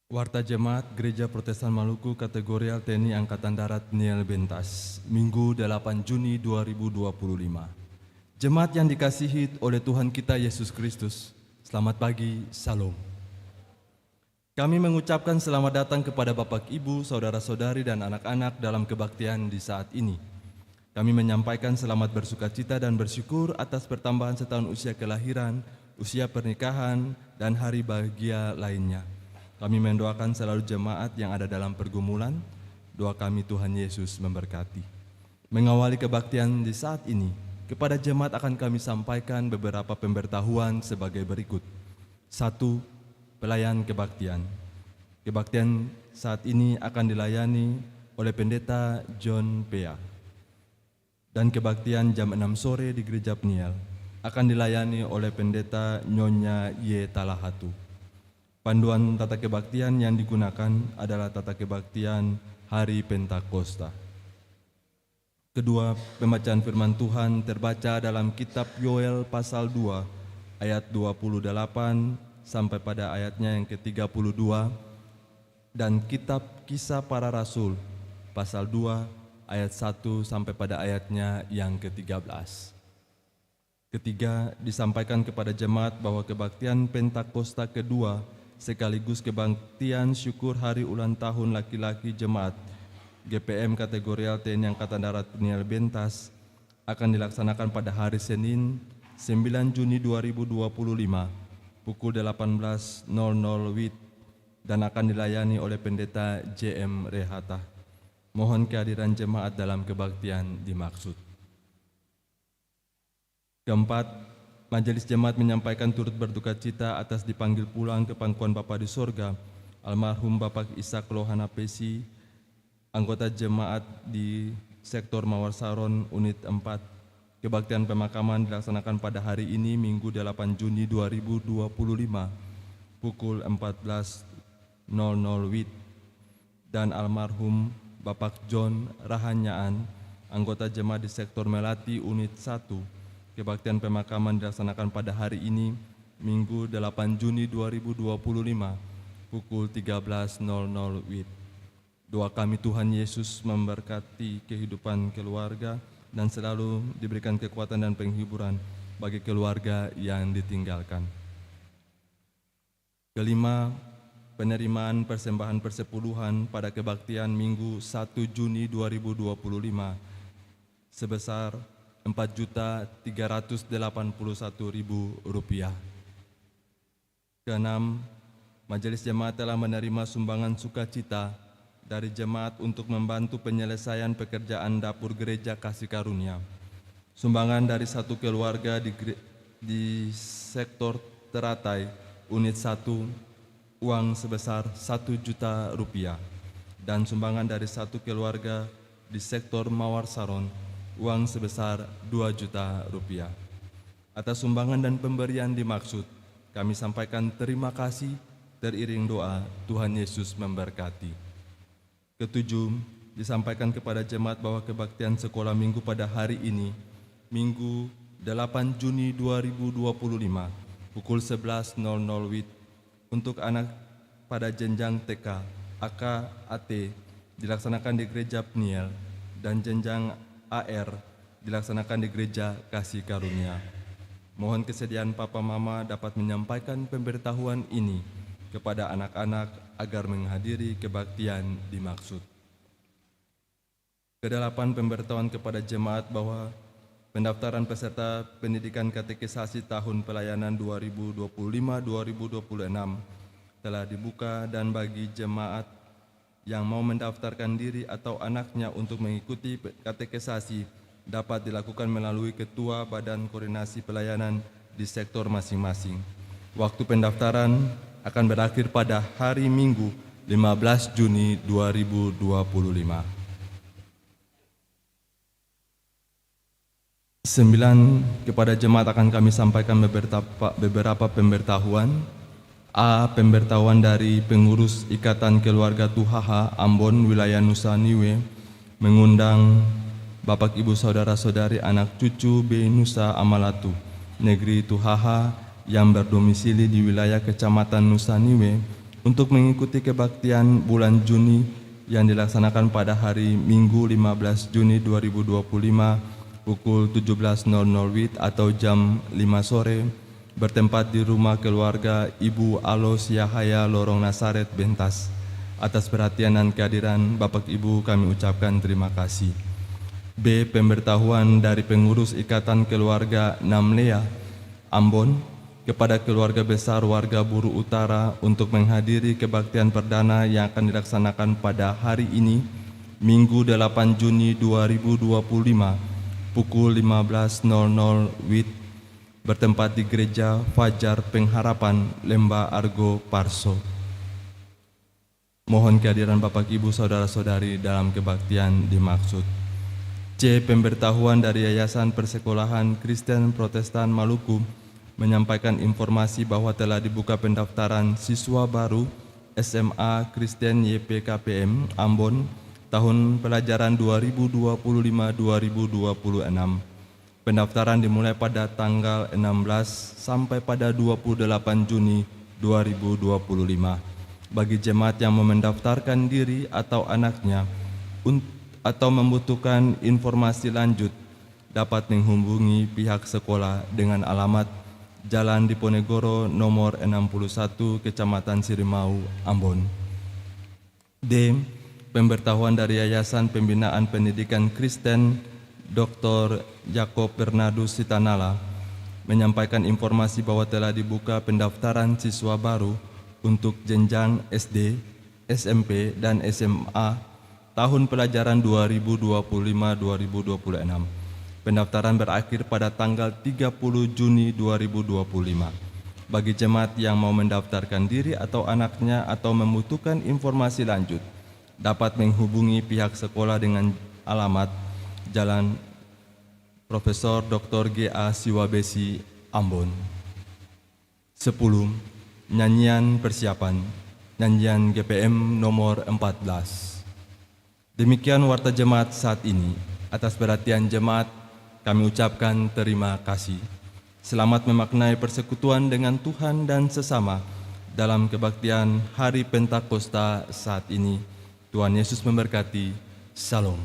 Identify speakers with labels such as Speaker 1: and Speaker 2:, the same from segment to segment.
Speaker 1: Warta Jemaat Gereja Protestan Maluku Kategorial TNI Angkatan Darat Niel Bentas, Minggu 8 Juni 2025. Jemaat yang dikasihi oleh Tuhan kita Yesus Kristus, selamat pagi, Salam. Kami mengucapkan selamat datang kepada Bapak, Ibu, Saudara-saudari, dan anak-anak dalam kebaktian di saat ini. Kami menyampaikan selamat bersukacita dan bersyukur atas pertambahan setahun usia kelahiran, usia pernikahan, dan hari bahagia lainnya. Kami mendoakan selalu jemaat yang ada dalam pergumulan. Doa kami Tuhan Yesus memberkati. Mengawali kebaktian di saat ini, kepada jemaat akan kami sampaikan beberapa pemberitahuan sebagai berikut. 1. Pelayan kebaktian. Kebaktian saat ini akan dilayani oleh Pendeta John Pea. Dan kebaktian jam 6 sore di Gereja Pniel akan dilayani oleh Pendeta Nyonya Ye Talahatu. Panduan tata kebaktian yang digunakan adalah tata kebaktian Hari Pentakosta. Kedua, pembacaan firman Tuhan terbaca dalam kitab Yoel pasal 2 ayat 28 sampai pada ayatnya yang ke-32 dan kitab Kisah Para Rasul pasal 2 ayat 1 sampai pada ayatnya yang ke-13. Ketiga, disampaikan kepada jemaat bahwa kebaktian Pentakosta kedua sekaligus kebaktian syukur hari ulang tahun laki-laki jemaat GPM Kategorial TNI Angkatan Darat Niel Bentas akan dilaksanakan pada hari Senin 9 Juni 2025 pukul 18.00 WIB dan akan dilayani oleh Pendeta JM Rehata. Mohon kehadiran jemaat dalam kebaktian dimaksud. Keempat, Majelis Jemaat menyampaikan turut berduka cita atas dipanggil pulang ke pangkuan Bapa di sorga, almarhum Bapak Ishak Lohana Pesi, anggota jemaat di sektor Mawar Saron, unit 4. Kebaktian pemakaman dilaksanakan pada hari ini, Minggu 8 Juni 2025, pukul 14.00 WIB, dan almarhum Bapak John Rahanyaan, anggota jemaat di sektor Melati, unit 1. Kebaktian pemakaman dilaksanakan pada hari ini, Minggu 8 Juni 2025, pukul 13.00 WIB. Doa kami Tuhan Yesus memberkati kehidupan keluarga dan selalu diberikan kekuatan dan penghiburan bagi keluarga yang ditinggalkan. Kelima, penerimaan persembahan persepuluhan pada kebaktian Minggu 1 Juni 2025 sebesar Rp4.381.000. Keenam, Majelis Jemaat telah menerima sumbangan sukacita dari jemaat untuk membantu penyelesaian pekerjaan dapur Gereja Kasih Karunia. Sumbangan dari satu keluarga di sektor Teratai, unit 1, uang sebesar Rp1 juta, dan sumbangan dari satu keluarga di sektor Mawar Saron, uang sebesar Rp2 juta. Atas sumbangan dan pemberian dimaksud, kami sampaikan terima kasih teriring doa Tuhan Yesus memberkati. Ketujuh, disampaikan kepada jemaat bahwa kebaktian sekolah minggu pada hari ini, Minggu 8 Juni 2025, pukul 11.00 WIB, untuk anak pada jenjang TK, AK, AT, dilaksanakan di Gereja Pniel, dan jenjang AR dilaksanakan di Gereja Kasih Karunia. Mohon kesediaan Papa Mama dapat menyampaikan pemberitahuan ini kepada anak-anak agar menghadiri kebaktian dimaksud. Kedelapan, pemberitahuan kepada jemaat bahwa pendaftaran peserta pendidikan katekisasi tahun pelayanan 2025-2026 telah dibuka, dan bagi jemaat yang mau mendaftarkan diri atau anaknya untuk mengikuti katekisasi dapat dilakukan melalui Ketua Badan Koordinasi Pelayanan di sektor masing-masing. Waktu pendaftaran akan berakhir pada hari Minggu 15 Juni 2025. 9, kepada jemaat akan kami sampaikan beberapa pemberitahuan. A. Pemberitahuan dari pengurus Ikatan Keluarga Tuhaha Ambon Wilayah Nusa Niue mengundang Bapak, Ibu, Saudara-saudari, anak cucu B. Nusa Amalatu Negeri Tuhaha yang berdomisili di wilayah Kecamatan Nusa Niue untuk mengikuti kebaktian bulan Juni yang dilaksanakan pada hari Minggu 15 Juni 2025 pukul 17.00 WIB atau jam 5 sore bertempat di rumah keluarga Ibu Alos Yahaya Lorong Nasaret Bentas. Atas perhatian dan kehadiran Bapak Ibu kami ucapkan terima kasih. B. Pemberitahuan dari pengurus Ikatan Keluarga Namlea Ambon kepada keluarga besar warga Buru Utara untuk menghadiri kebaktian perdana yang akan dilaksanakan pada hari ini, Minggu 8 Juni 2025, pukul 15.00 WIB, bertempat di Gereja Fajar Pengharapan, Lembah Argo, Parso. Mohon kehadiran Bapak Ibu Saudara-saudari dalam kebaktian dimaksud. C. Pemberitahuan dari Yayasan Persekolahan Kristen Protestan Maluku menyampaikan informasi bahwa telah dibuka pendaftaran siswa baru SMA Kristen YPKPM Ambon tahun pelajaran 2025-2026. Pendaftaran dimulai pada tanggal 16 sampai pada 28 Juni 2025. Bagi jemaat yang mau mendaftarkan diri atau anaknya atau membutuhkan informasi lanjut dapat menghubungi pihak sekolah dengan alamat Jalan Diponegoro nomor 61 Kecamatan Sirimau, Ambon. D. Pemberitahuan dari Yayasan Pembinaan Pendidikan Kristen Dr. Jakob Bernardus Sitanala menyampaikan informasi bahwa telah dibuka pendaftaran siswa baru untuk jenjang SD, SMP, dan SMA tahun pelajaran 2025-2026. Pendaftaran berakhir pada tanggal 30 Juni 2025. Bagi jemaat yang mau mendaftarkan diri atau anaknya atau membutuhkan informasi lanjut, dapat menghubungi pihak sekolah dengan alamat Jalan Profesor Dr. G.A. Siwabesi, Ambon. 10. Nyanyian persiapan, nyanyian GPM nomor 14. Demikian warta jemaat saat ini. Atas perhatian jemaat, kami ucapkan terima kasih. Selamat memaknai persekutuan dengan Tuhan dan sesama dalam kebaktian Hari Pentakosta saat ini. Tuhan Yesus memberkati. Salam.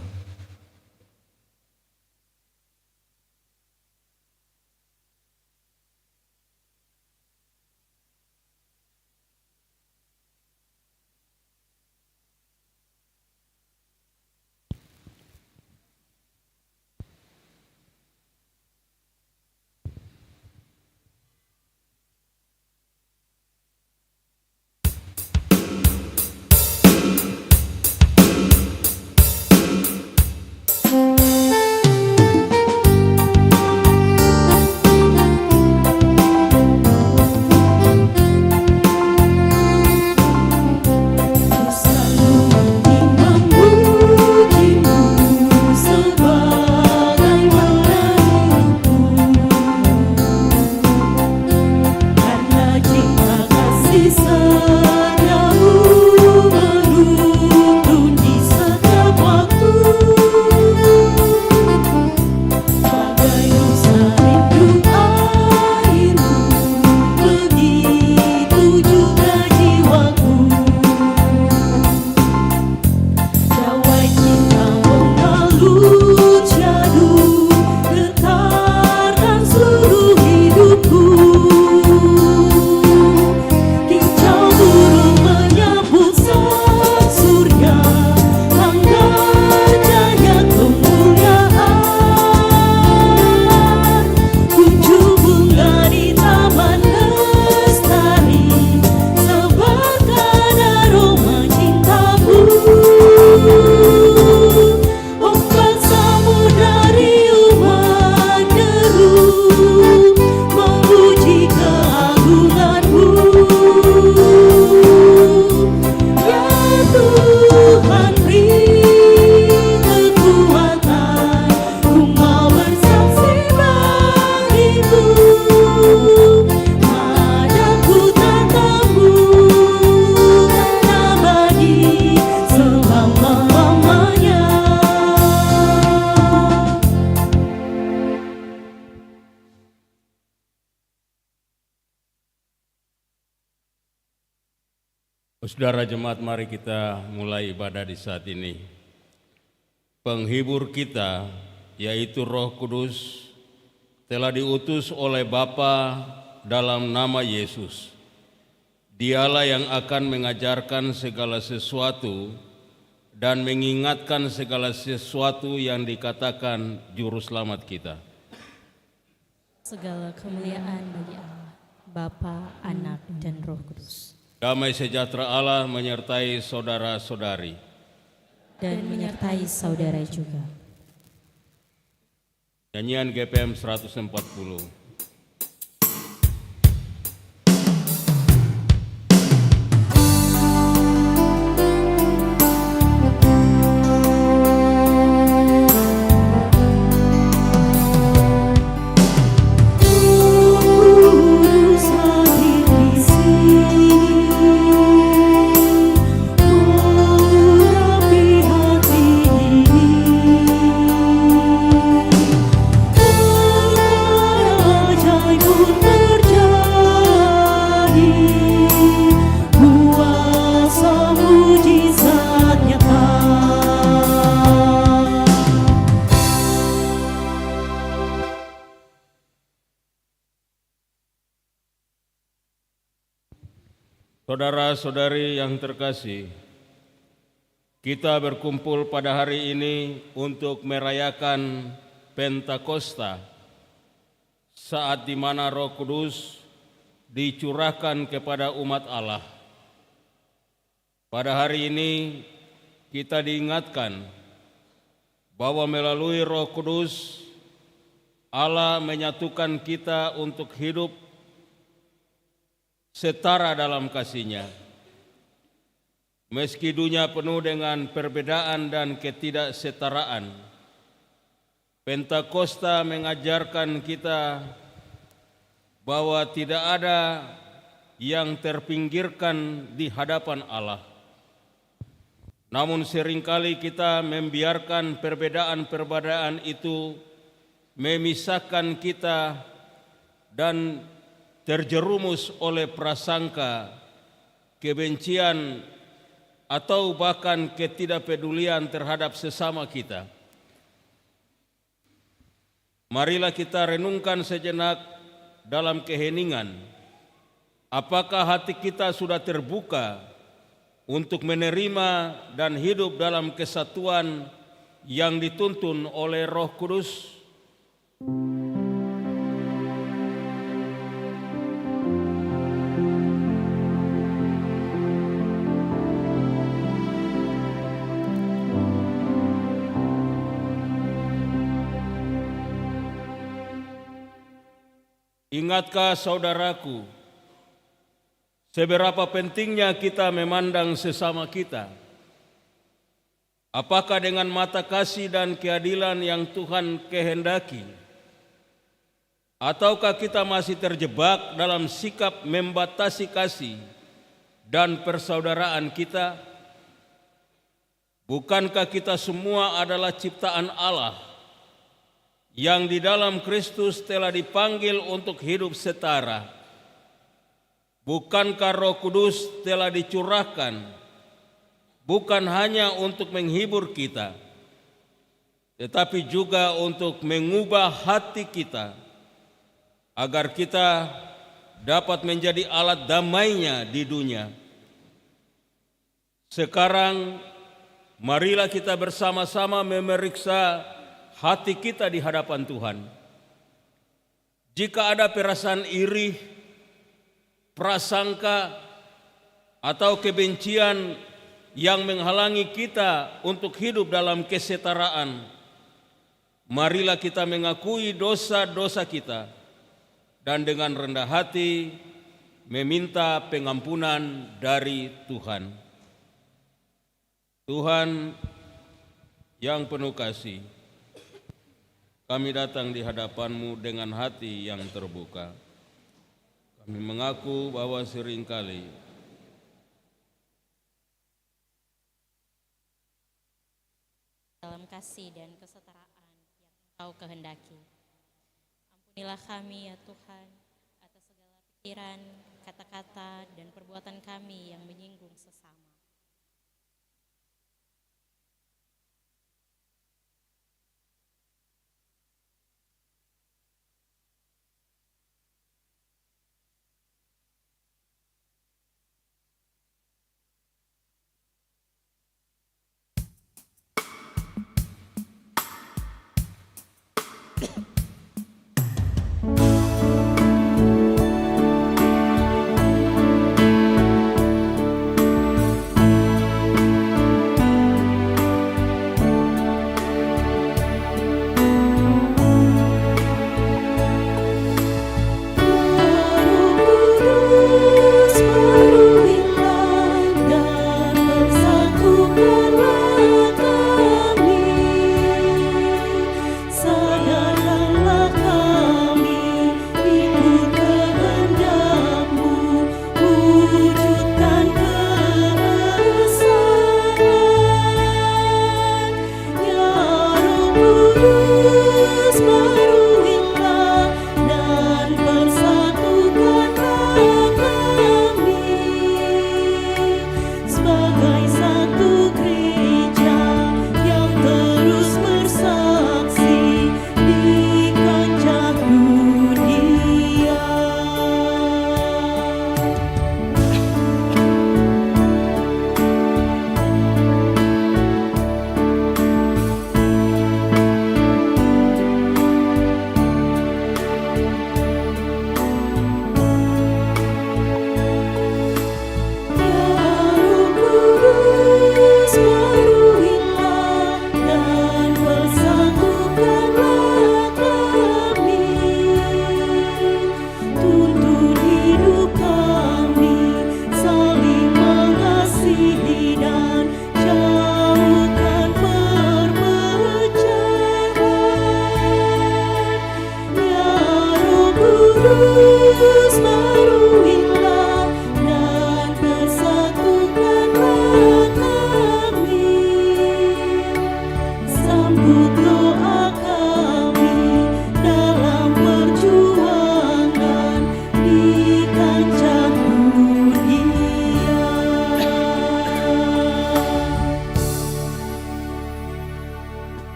Speaker 2: Saudara jemaat, mari kita mulai ibadah di saat ini. Penghibur kita, yaitu Roh Kudus, telah diutus oleh Bapa dalam nama Yesus. Dialah yang akan mengajarkan segala sesuatu dan mengingatkan segala sesuatu yang dikatakan Juru Selamat kita.
Speaker 3: Segala kemuliaan bagi Allah, Bapa, Anak, dan Roh Kudus.
Speaker 2: Damai sejahtera Allah menyertai saudara-saudari.
Speaker 3: Dan menyertai saudara juga.
Speaker 2: Nyanyian GPM 140. Saudara-saudari yang terkasih, kita berkumpul pada hari ini untuk merayakan Pentakosta, saat di mana Roh Kudus dicurahkan kepada umat Allah. Pada hari ini kita diingatkan bahwa melalui Roh Kudus Allah menyatukan kita untuk hidup setara dalam kasih-Nya. Meski dunia penuh dengan perbedaan dan ketidaksetaraan, Pentakosta mengajarkan kita bahwa tidak ada yang terpinggirkan di hadapan Allah. Namun seringkali kita membiarkan perbedaan-perbedaan itu memisahkan kita dan terjerumus oleh prasangka, kebencian, atau bahkan ketidakpedulian terhadap sesama kita. Marilah kita renungkan sejenak dalam keheningan, apakah hati kita sudah terbuka untuk menerima dan hidup dalam kesatuan yang dituntun oleh Roh Kudus? Ingatkah saudaraku, seberapa pentingnya kita memandang sesama kita? Apakah dengan mata kasih dan keadilan yang Tuhan kehendaki? Ataukah kita masih terjebak dalam sikap membatasi kasih dan persaudaraan kita? Bukankah kita semua adalah ciptaan Allah yang di dalam Kristus telah dipanggil untuk hidup setara? Bukankah Roh Kudus telah dicurahkan bukan hanya untuk menghibur kita, tetapi juga untuk mengubah hati kita, agar kita dapat menjadi alat damai-Nya di dunia. Sekarang, marilah kita bersama-sama memeriksa hati kita di hadapan Tuhan. Jika ada perasaan iri, prasangka, atau kebencian yang menghalangi kita untuk hidup dalam kesetaraan, marilah kita mengakui dosa-dosa kita dan dengan rendah hati meminta pengampunan dari Tuhan. Tuhan yang penuh kasih, kami datang di hadapan-Mu dengan hati yang terbuka. Kami mengaku bahwa seringkali
Speaker 3: dalam kasih dan kesetaraan yang Engkau kehendaki. Ampunilah kami ya Tuhan atas segala pikiran, kata-kata dan perbuatan kami yang menyinggung sesama.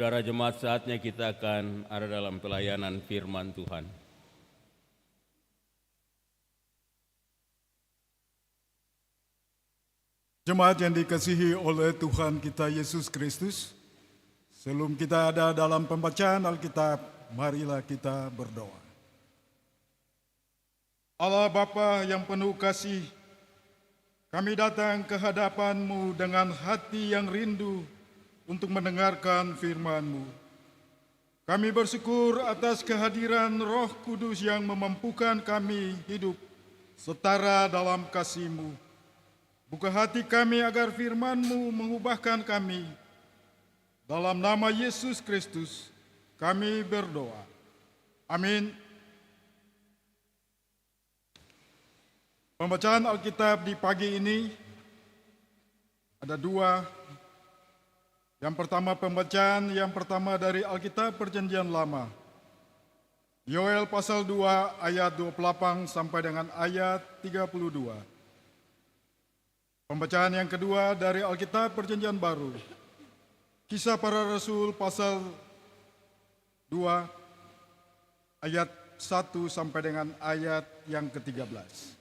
Speaker 2: Saudara jemaat, saatnya kita akan ada dalam pelayanan firman Tuhan.
Speaker 4: Jemaat yang dikasihi oleh Tuhan kita Yesus Kristus, sebelum kita ada dalam pembacaan Alkitab, marilah kita berdoa. Allah Bapa yang penuh kasih, kami datang ke hadapan-Mu dengan hati yang rindu untuk mendengarkan firman-Mu. Kami bersyukur atas kehadiran Roh Kudus yang memampukan kami hidup setara dalam kasih-Mu. Buka hati kami agar firman-Mu mengubahkan kami. Dalam nama Yesus Kristus, kami berdoa. Amin. Pembacaan Alkitab di pagi ini ada dua. Yang pertama dari Alkitab Perjanjian Lama. Yoel pasal 2 ayat 28 sampai dengan ayat 32. Pembacaan yang kedua dari Alkitab Perjanjian Baru. Kisah Para Rasul pasal 2 ayat 1 sampai dengan ayat yang ke-13.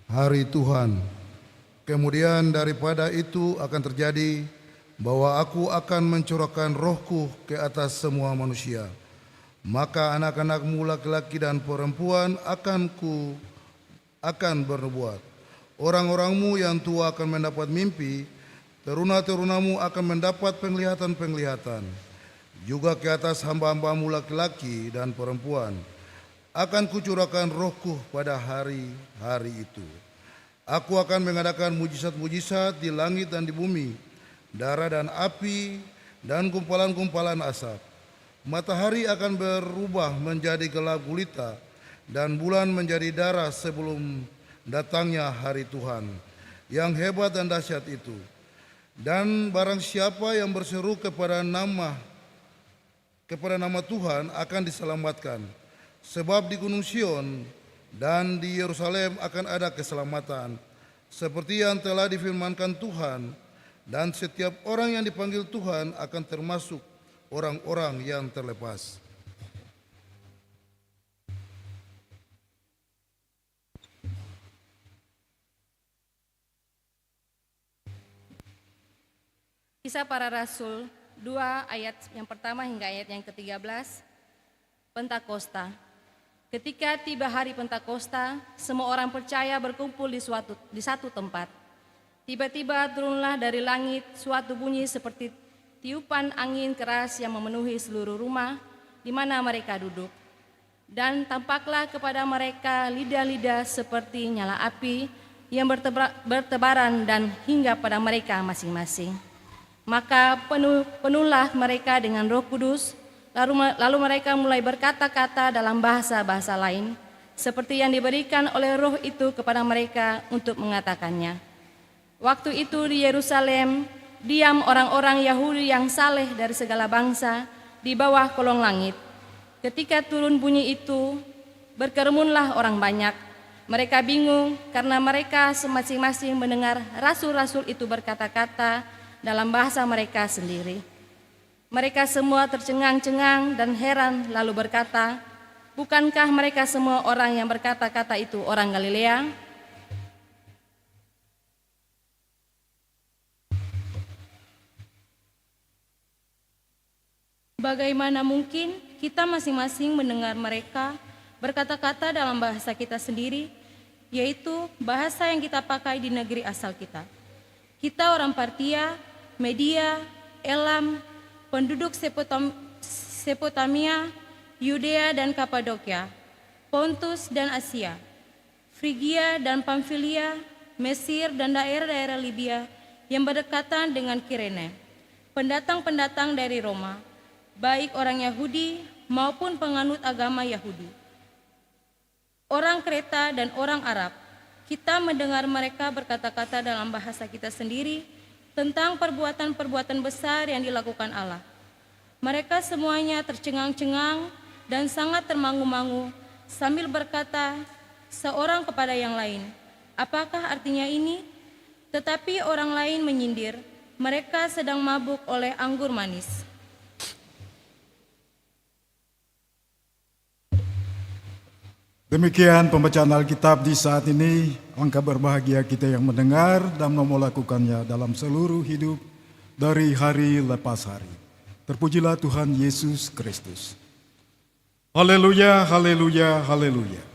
Speaker 5: Hari Tuhan. Kemudian daripada itu akan terjadi bahwa aku akan mencurahkan rohku ke atas semua manusia. Maka anak-anakmu laki-laki dan perempuan akan bernubuat. Orang-orangmu yang tua akan mendapat mimpi, teruna-terunamu akan mendapat penglihatan-penglihatan. Juga ke atas hamba-hambamu laki-laki dan perempuan akan kucurahkan rohku pada hari-hari itu. Aku akan mengadakan mujizat-mujizat di langit dan di bumi, darah dan api, dan gumpalan-gumpalan asap. Matahari akan berubah menjadi gelap gulita, dan bulan menjadi darah sebelum datangnya hari Tuhan yang hebat dan dahsyat itu. Dan barang siapa yang berseru kepada nama Tuhan akan diselamatkan. Sebab di Gunung Sion dan di Yerusalem akan ada keselamatan, seperti yang telah difirmankan Tuhan, dan setiap orang yang dipanggil Tuhan akan termasuk orang-orang yang terlepas.
Speaker 6: Kisah Para Rasul 2 ayat yang pertama hingga ayat yang ke-13. Pentakosta. Ketika tiba hari Pentakosta, semua orang percaya berkumpul di satu tempat. Tiba-tiba turunlah dari langit suatu bunyi seperti tiupan angin keras yang memenuhi seluruh rumah di mana mereka duduk. Dan tampaklah kepada mereka lidah-lidah seperti nyala api yang bertebaran dan hingga pada mereka masing-masing. Maka penuhlah mereka dengan Roh Kudus, lalu mereka mulai berkata-kata dalam bahasa-bahasa lain, seperti yang diberikan oleh Roh itu kepada mereka untuk mengatakannya. Waktu itu di Yerusalem diam orang-orang Yahudi yang saleh dari segala bangsa di bawah kolong langit. Ketika turun bunyi itu, berkerumunlah orang banyak. Mereka bingung karena mereka masing-masing mendengar rasul-rasul itu berkata-kata dalam bahasa mereka sendiri. Mereka semua tercengang-cengang dan heran lalu berkata, "Bukankah mereka semua orang yang berkata-kata itu orang Galilea?" Bagaimana mungkin kita masing-masing mendengar mereka berkata-kata dalam bahasa kita sendiri, yaitu bahasa yang kita pakai di negeri asal kita. Kita orang Partia, Media, Elam, penduduk Sepotamia, Yudea dan Kapadokia, Pontus dan Asia, Frigia dan Pamfilia, Mesir dan daerah-daerah Libya yang berdekatan dengan Kirene, pendatang-pendatang dari Roma, baik orang Yahudi maupun penganut agama Yahudi, orang Kreta dan orang Arab. Kita mendengar mereka berkata-kata dalam bahasa kita sendiri tentang perbuatan-perbuatan besar yang dilakukan Allah. Mereka semuanya tercengang-cengang dan sangat termangu-mangu sambil berkata seorang kepada yang lain, "Apakah artinya ini?" Tetapi orang lain menyindir, mereka sedang mabuk oleh anggur manis.
Speaker 7: Demikian pembacaan Alkitab di saat ini. Angka berbahagia kita yang mendengar dan mau melakukannya dalam seluruh hidup dari hari lepas hari. Terpujilah Tuhan Yesus Kristus.
Speaker 4: Haleluya, haleluya, haleluya.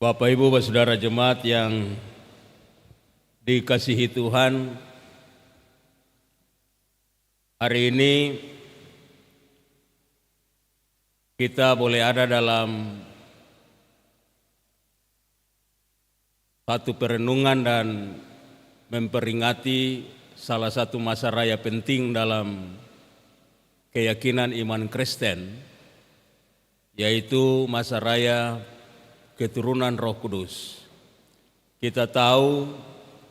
Speaker 2: Bapak Ibu Saudara jemaat yang dikasihi Tuhan, hari ini kita boleh ada dalam satu perenungan dan memperingati salah satu masa raya penting dalam keyakinan iman Kristen, yaitu masa raya keturunan Roh Kudus. Kita tahu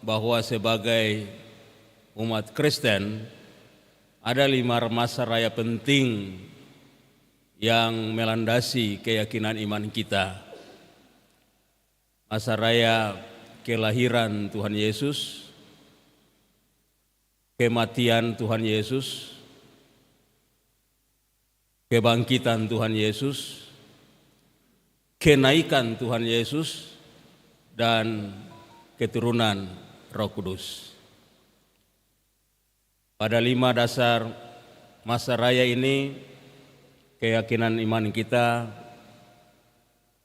Speaker 2: bahwa sebagai umat Kristen ada 5 masa raya penting yang melandasi keyakinan iman kita. Masa raya kelahiran Tuhan Yesus, kematian Tuhan Yesus, kebangkitan Tuhan Yesus, kenaikan Tuhan Yesus, dan keturunan Roh Kudus. Pada 5 dasar masa raya ini, keyakinan iman kita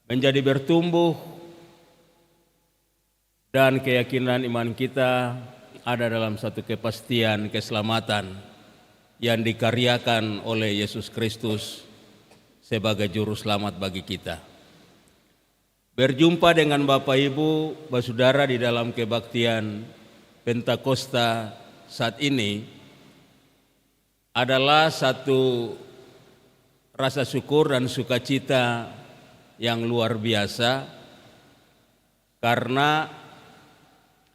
Speaker 2: menjadi bertumbuh, dan keyakinan iman kita ada dalam satu kepastian keselamatan yang dikaryakan oleh Yesus Kristus sebagai juru selamat bagi kita. Berjumpa dengan Bapak Ibu, Saudara di dalam kebaktian Pentakosta saat ini adalah satu rasa syukur dan sukacita yang luar biasa, karena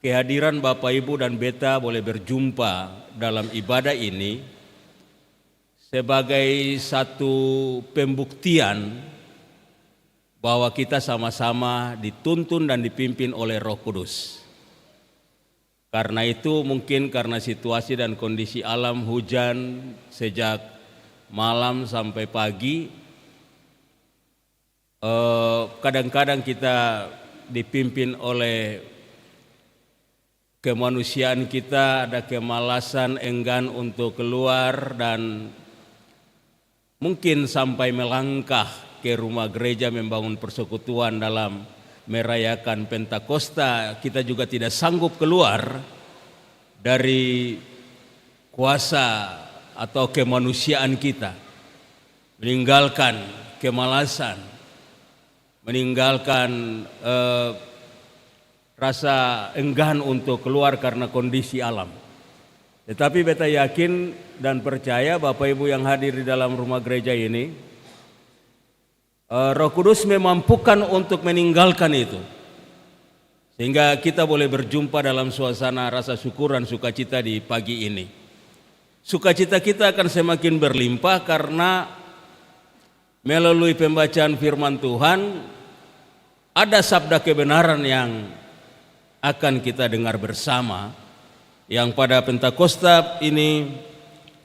Speaker 2: kehadiran Bapak Ibu dan Beta boleh berjumpa dalam ibadah ini sebagai satu pembuktian bahwa kita sama-sama dituntun dan dipimpin oleh Roh Kudus. Karena itu mungkin karena situasi dan kondisi alam, hujan sejak malam sampai pagi, kadang-kadang kita dipimpin oleh kemanusiaan kita, ada kemalasan, enggan untuk keluar, dan mungkin sampai melangkah ke rumah gereja membangun persekutuan dalam merayakan Pentakosta. Kita juga tidak sanggup keluar dari kuasa atau kemanusiaan kita, meninggalkan kemalasan, meninggalkan rasa enggan untuk keluar karena kondisi alam. Tetapi Beta yakin dan percaya Bapak Ibu yang hadir di dalam rumah gereja ini, Roh Kudus memampukan untuk meninggalkan itu, sehingga kita boleh berjumpa dalam suasana rasa syukur dan sukacita di pagi ini. Sukacita kita akan semakin berlimpah karena melalui pembacaan firman Tuhan ada sabda kebenaran yang akan kita dengar bersama, yang pada Pentakosta ini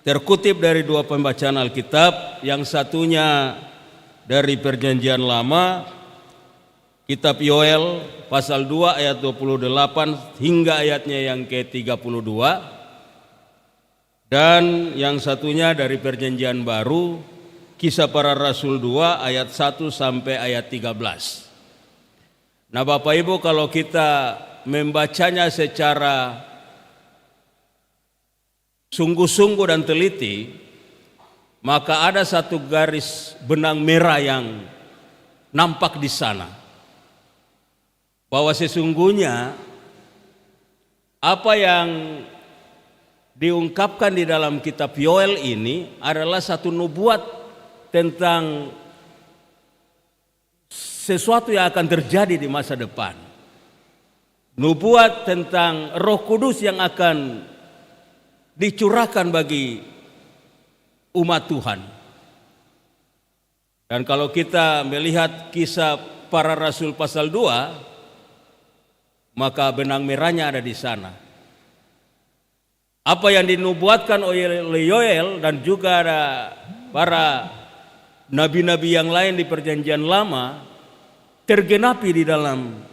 Speaker 2: terkutip dari dua pembacaan Alkitab, yang satunya dari Perjanjian Lama, Kitab Yoel pasal 2 ayat 28 hingga ayatnya yang ke-32, dan yang satunya dari Perjanjian Baru, Kisah Para Rasul 2 ayat 1 sampai ayat 13. Nah Bapak Ibu, kalau kita membacanya secara sungguh-sungguh dan teliti, maka ada satu garis benang merah yang nampak di sana, bahwa sesungguhnya apa yang diungkapkan di dalam kitab Yoel ini adalah satu nubuat tentang sesuatu yang akan terjadi di masa depan. Nubuat tentang Roh Kudus yang akan dicurahkan bagi umat Tuhan. Dan kalau kita melihat Kisah Para Rasul pasal 2, maka benang merahnya ada di sana. Apa yang dinubuatkan oleh Yoel dan juga ada para nabi-nabi yang lain di Perjanjian Lama tergenapi di dalam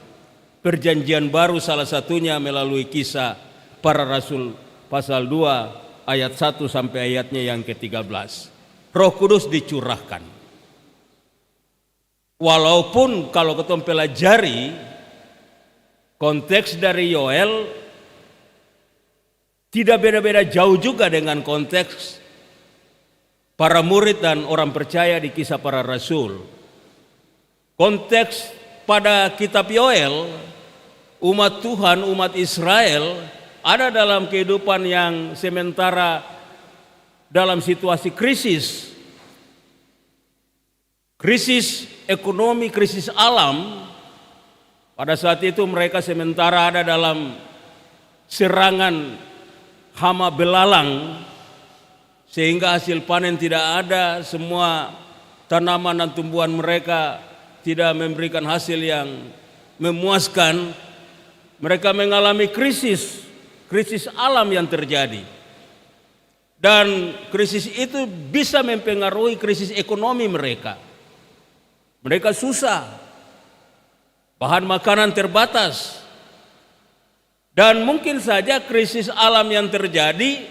Speaker 2: Perjanjian Baru, salah satunya melalui Kisah Para Rasul pasal 2 ayat 1 sampai ayatnya yang ke-13. Roh Kudus dicurahkan. Walaupun kalau kita pelajari konteks dari Yoel tidak beda-beda jauh juga dengan konteks para murid dan orang percaya di Kisah Para Rasul. Konteks pada kitab Yoel, umat Tuhan, umat Israel ada dalam kehidupan yang sementara dalam situasi krisis. Krisis ekonomi, krisis alam. Pada saat itu mereka sementara ada dalam serangan hama belalang, sehingga hasil panen tidak ada, semua tanaman dan tumbuhan mereka tidak memberikan hasil yang memuaskan. Mereka mengalami krisis alam yang terjadi. Dan krisis itu bisa mempengaruhi krisis ekonomi mereka. Mereka susah, bahan makanan terbatas. Dan mungkin saja krisis alam yang terjadi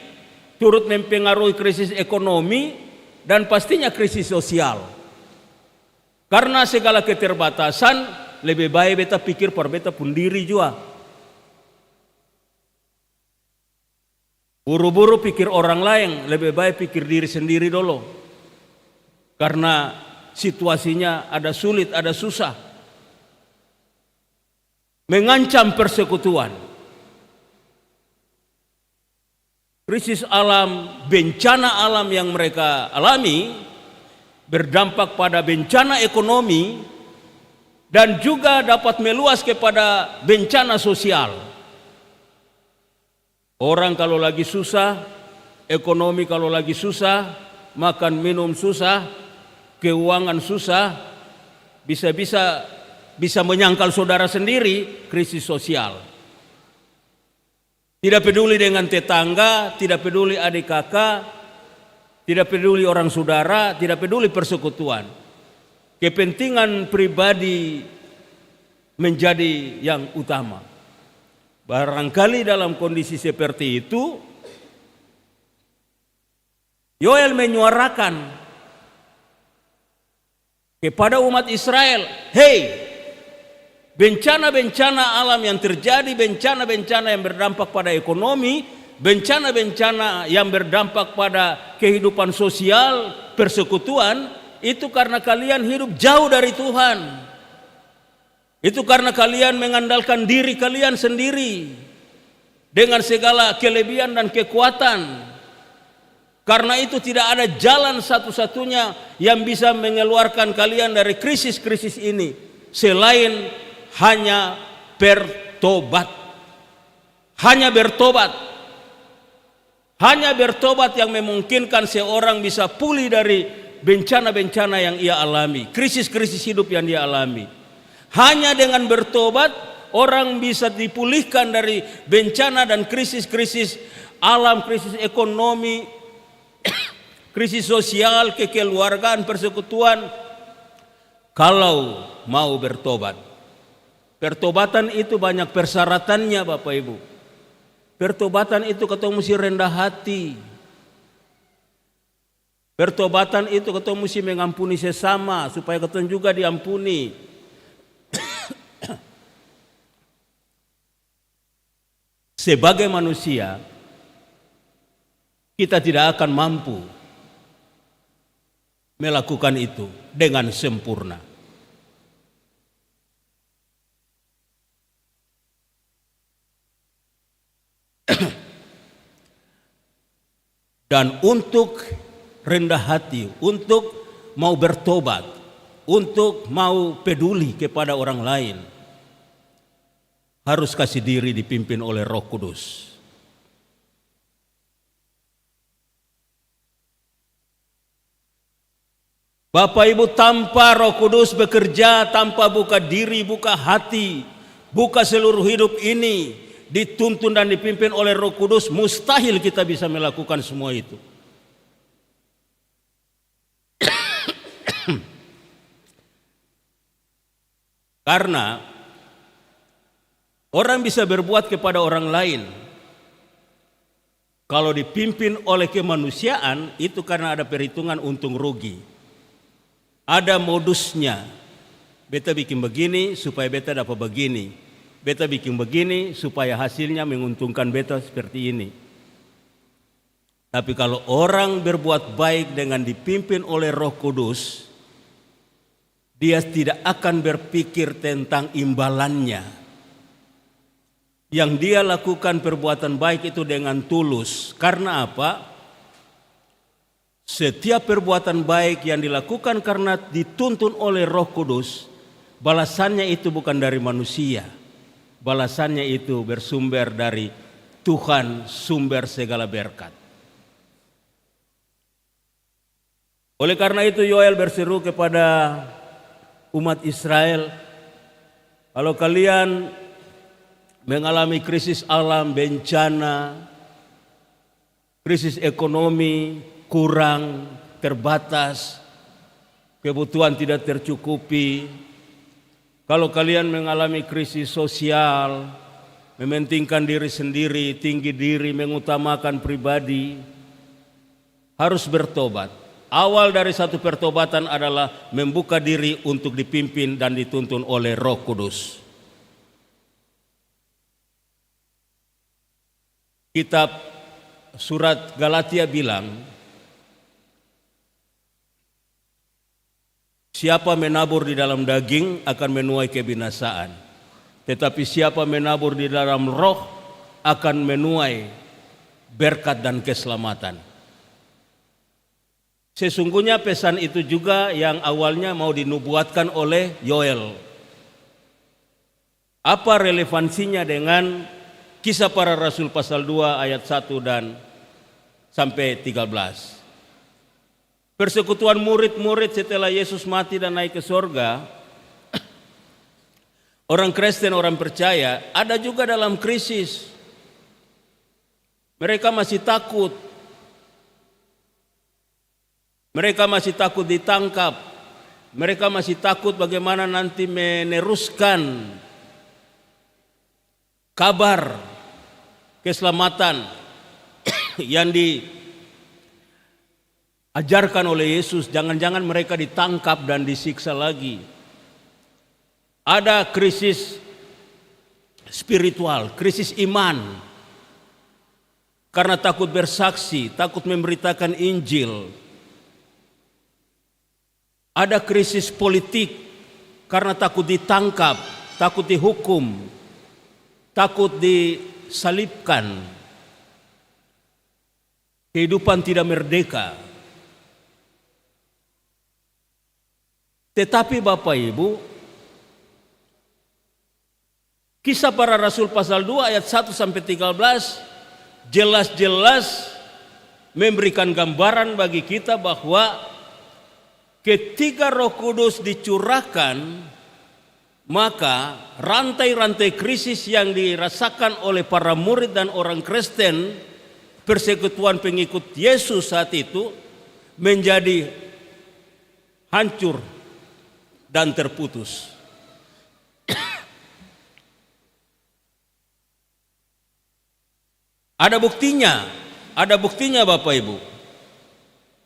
Speaker 2: turut mempengaruhi krisis ekonomi dan pastinya krisis sosial. Karena segala keterbatasan, lebih baik beta pikir per beta pun diri juga. Buru-buru pikir orang lain, lebih baik pikir diri sendiri dulu. Karena situasinya ada sulit, ada susah. Mengancam persekutuan. Krisis alam, bencana alam yang mereka alami berdampak pada bencana ekonomi dan juga dapat meluas kepada bencana sosial. Orang kalau lagi susah, ekonomi kalau lagi susah, makan minum susah, keuangan susah, bisa menyangkal saudara sendiri, krisis sosial. Tidak peduli dengan tetangga, tidak peduli adik kakak, tidak peduli orang saudara, tidak peduli persekutuan. Kepentingan pribadi menjadi yang utama. Barangkali dalam kondisi seperti itu, Yoel menyuarakan kepada umat Israel, "Hei, bencana-bencana alam yang terjadi, bencana-bencana yang berdampak pada ekonomi, bencana-bencana yang berdampak pada kehidupan sosial, persekutuan, itu karena kalian hidup jauh dari Tuhan. Itu karena kalian mengandalkan diri kalian sendiri dengan segala kelebihan dan kekuatan. Karena itu tidak ada jalan satu-satunya yang bisa mengeluarkan kalian dari krisis-krisis ini selain hanya bertobat. Hanya bertobat. Hanya bertobat yang memungkinkan seorang bisa pulih dari bencana-bencana yang ia alami, krisis-krisis hidup yang dia alami. Hanya dengan bertobat orang bisa dipulihkan dari bencana dan krisis-krisis alam, krisis ekonomi, krisis sosial, kekeluargaan, persekutuan, kalau mau bertobat. Pertobatan itu banyak persyaratannya Bapak Ibu. Pertobatan itu ketemu mesti rendah hati. Pertobatan itu ketemu mesti mengampuni sesama supaya ketemu juga diampuni. Sebagai manusia, kita tidak akan mampu melakukan itu dengan sempurna. Dan untuk rendah hati, untuk mau bertobat, untuk mau peduli kepada orang lain, harus kasih diri dipimpin oleh Roh Kudus. Bapak Ibu, tanpa Roh Kudus bekerja, tanpa buka diri, buka hati, buka seluruh hidup ini, dituntun dan dipimpin oleh Roh Kudus, mustahil kita bisa melakukan semua itu. Karena orang bisa berbuat kepada orang lain kalau dipimpin oleh kemanusiaan itu karena ada perhitungan untung rugi. Ada modusnya. Beta bikin begini supaya beta dapat begini. Beta bikin begini supaya hasilnya menguntungkan beta seperti ini. Tapi kalau orang berbuat baik dengan dipimpin oleh Roh Kudus, dia tidak akan berpikir tentang imbalannya. Yang dia lakukan perbuatan baik itu dengan tulus. Karena apa? Setiap perbuatan baik yang dilakukan karena dituntun oleh Roh Kudus, balasannya itu bukan dari manusia. Balasannya itu bersumber dari Tuhan, sumber segala berkat. Oleh karena itu Yoel berseru kepada umat Israel, kalau kalian mengalami krisis alam, bencana, krisis ekonomi, kurang, terbatas, kebutuhan tidak tercukupi, kalau kalian mengalami krisis sosial, mementingkan diri sendiri, tinggi diri, mengutamakan pribadi, harus bertobat. Awal dari satu pertobatan adalah membuka diri untuk dipimpin dan dituntun oleh Roh Kudus. Kitab surat Galatia bilang, siapa menabur di dalam daging akan menuai kebinasaan, tetapi siapa menabur di dalam roh akan menuai berkat dan keselamatan. Sesungguhnya pesan itu juga yang awalnya mau dinubuatkan oleh Yoel. Apa relevansinya dengan Kisah Para Rasul pasal 2 ayat 1 dan sampai 13? Persekutuan murid-murid setelah Yesus mati dan naik ke sorga, orang Kristen, orang percaya ada juga dalam krisis. Mereka masih takut. Mereka masih takut ditangkap. Mereka masih takut bagaimana nanti meneruskan kabar keselamatan yang diajarkan oleh Yesus. Jangan-jangan mereka ditangkap dan disiksa lagi. Ada krisis spiritual, krisis iman. Karena takut bersaksi, takut memberitakan Injil. Ada krisis politik karena takut ditangkap, takut dihukum, takut disalibkan. Kehidupan tidak merdeka. Tetapi Bapak Ibu, Kisah Para Rasul pasal 2 ayat 1 sampai 13 jelas-jelas memberikan gambaran bagi kita bahwa ketika Roh Kudus dicurahkan, maka rantai-rantai krisis yang dirasakan oleh para murid dan orang Kristen, persekutuan pengikut Yesus saat itu, menjadi hancur dan terputus. Ada buktinya Bapak Ibu.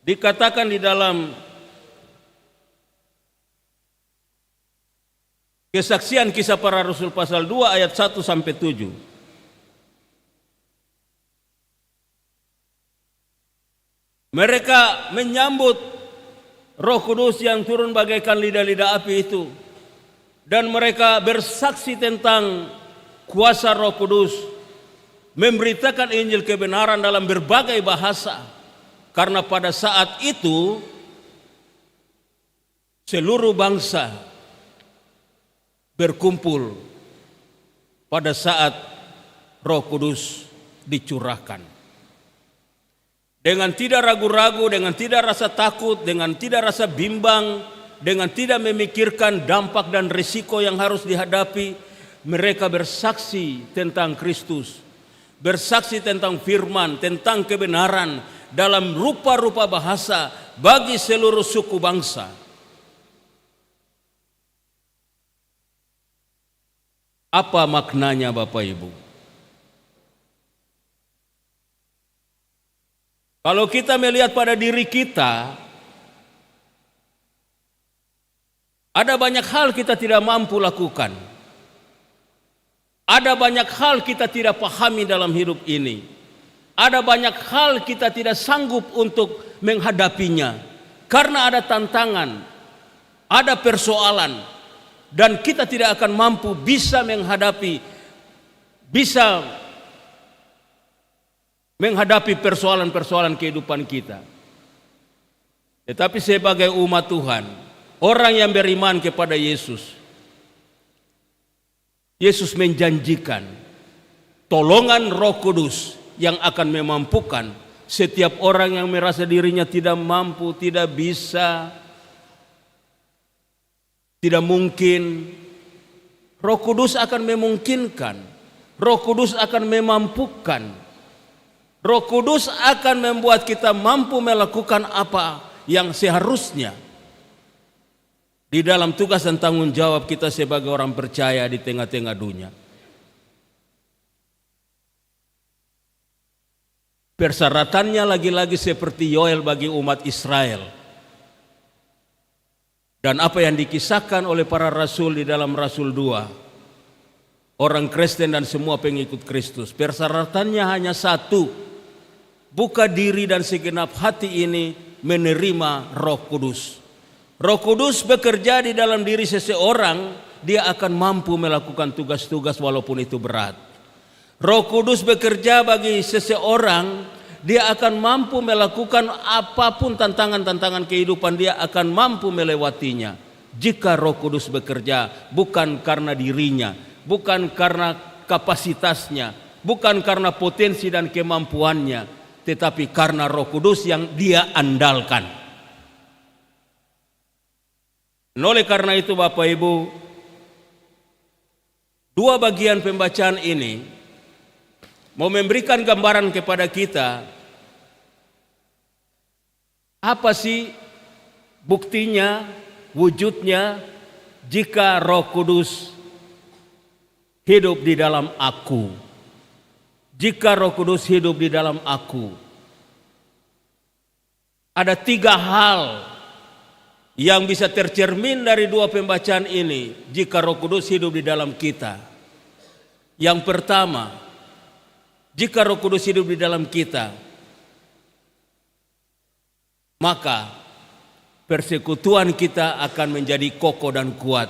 Speaker 2: Dikatakan di dalam Kesaksian Kisah Para Rasul pasal 2 ayat 1 sampai 7. Mereka menyambut Roh Kudus yang turun bagaikan lidah-lidah api itu. Dan mereka bersaksi tentang kuasa Roh Kudus, memberitakan Injil kebenaran dalam berbagai bahasa. Karena pada saat itu seluruh bangsa berkumpul pada saat Roh Kudus dicurahkan. Dengan tidak ragu-ragu, dengan tidak rasa takut, dengan tidak rasa bimbang, dengan tidak memikirkan dampak dan risiko yang harus dihadapi, mereka bersaksi tentang Kristus, bersaksi tentang firman, tentang kebenaran dalam rupa-rupa bahasa bagi seluruh suku bangsa. Apa maknanya Bapak Ibu? Kalau kita melihat pada diri kita, ada banyak hal kita tidak mampu lakukan. Ada banyak hal kita tidak pahami dalam hidup ini. Ada banyak hal kita tidak sanggup untuk menghadapinya. Karena ada tantangan, ada persoalan. Dan kita tidak akan mampu bisa menghadapi persoalan-persoalan kehidupan kita. Tetapi sebagai umat Tuhan, orang yang beriman kepada Yesus, Yesus menjanjikan tolongan Roh Kudus yang akan memampukan setiap orang yang merasa dirinya tidak mampu, tidak bisa, tidak mungkin. Roh Kudus akan memungkinkan. Roh Kudus akan memampukan. Roh Kudus akan membuat kita mampu melakukan apa yang seharusnya di dalam tugas dan tanggung jawab kita sebagai orang percaya di tengah-tengah dunia. Persyaratannya lagi-lagi seperti Yoel bagi umat Israel. Dan apa yang dikisahkan oleh para rasul di dalam Rasul 2, orang Kristen dan semua pengikut Kristus, persyaratannya hanya satu: buka diri dan segenap hati ini menerima Roh Kudus. Roh Kudus bekerja di dalam diri seseorang, dia akan mampu melakukan tugas-tugas walaupun itu berat. Roh Kudus bekerja bagi seseorang, dia akan mampu melakukan apapun tantangan-tantangan kehidupan, dia akan mampu melewatinya. Jika Roh Kudus bekerja, bukan karena dirinya, bukan karena kapasitasnya, bukan karena potensi dan kemampuannya, tetapi karena Roh Kudus yang dia andalkan. Oleh karena itu Bapak Ibu, dua bagian pembacaan ini mau memberikan gambaran kepada kita apa sih buktinya, wujudnya jika Roh Kudus hidup di dalam aku. Jika Roh Kudus hidup di dalam aku, ada 3 hal yang bisa tercermin dari dua pembacaan ini jika Roh Kudus hidup di dalam kita. Yang pertama, jika Roh Kudus hidup di dalam kita, maka persekutuan kita akan menjadi kokoh dan kuat,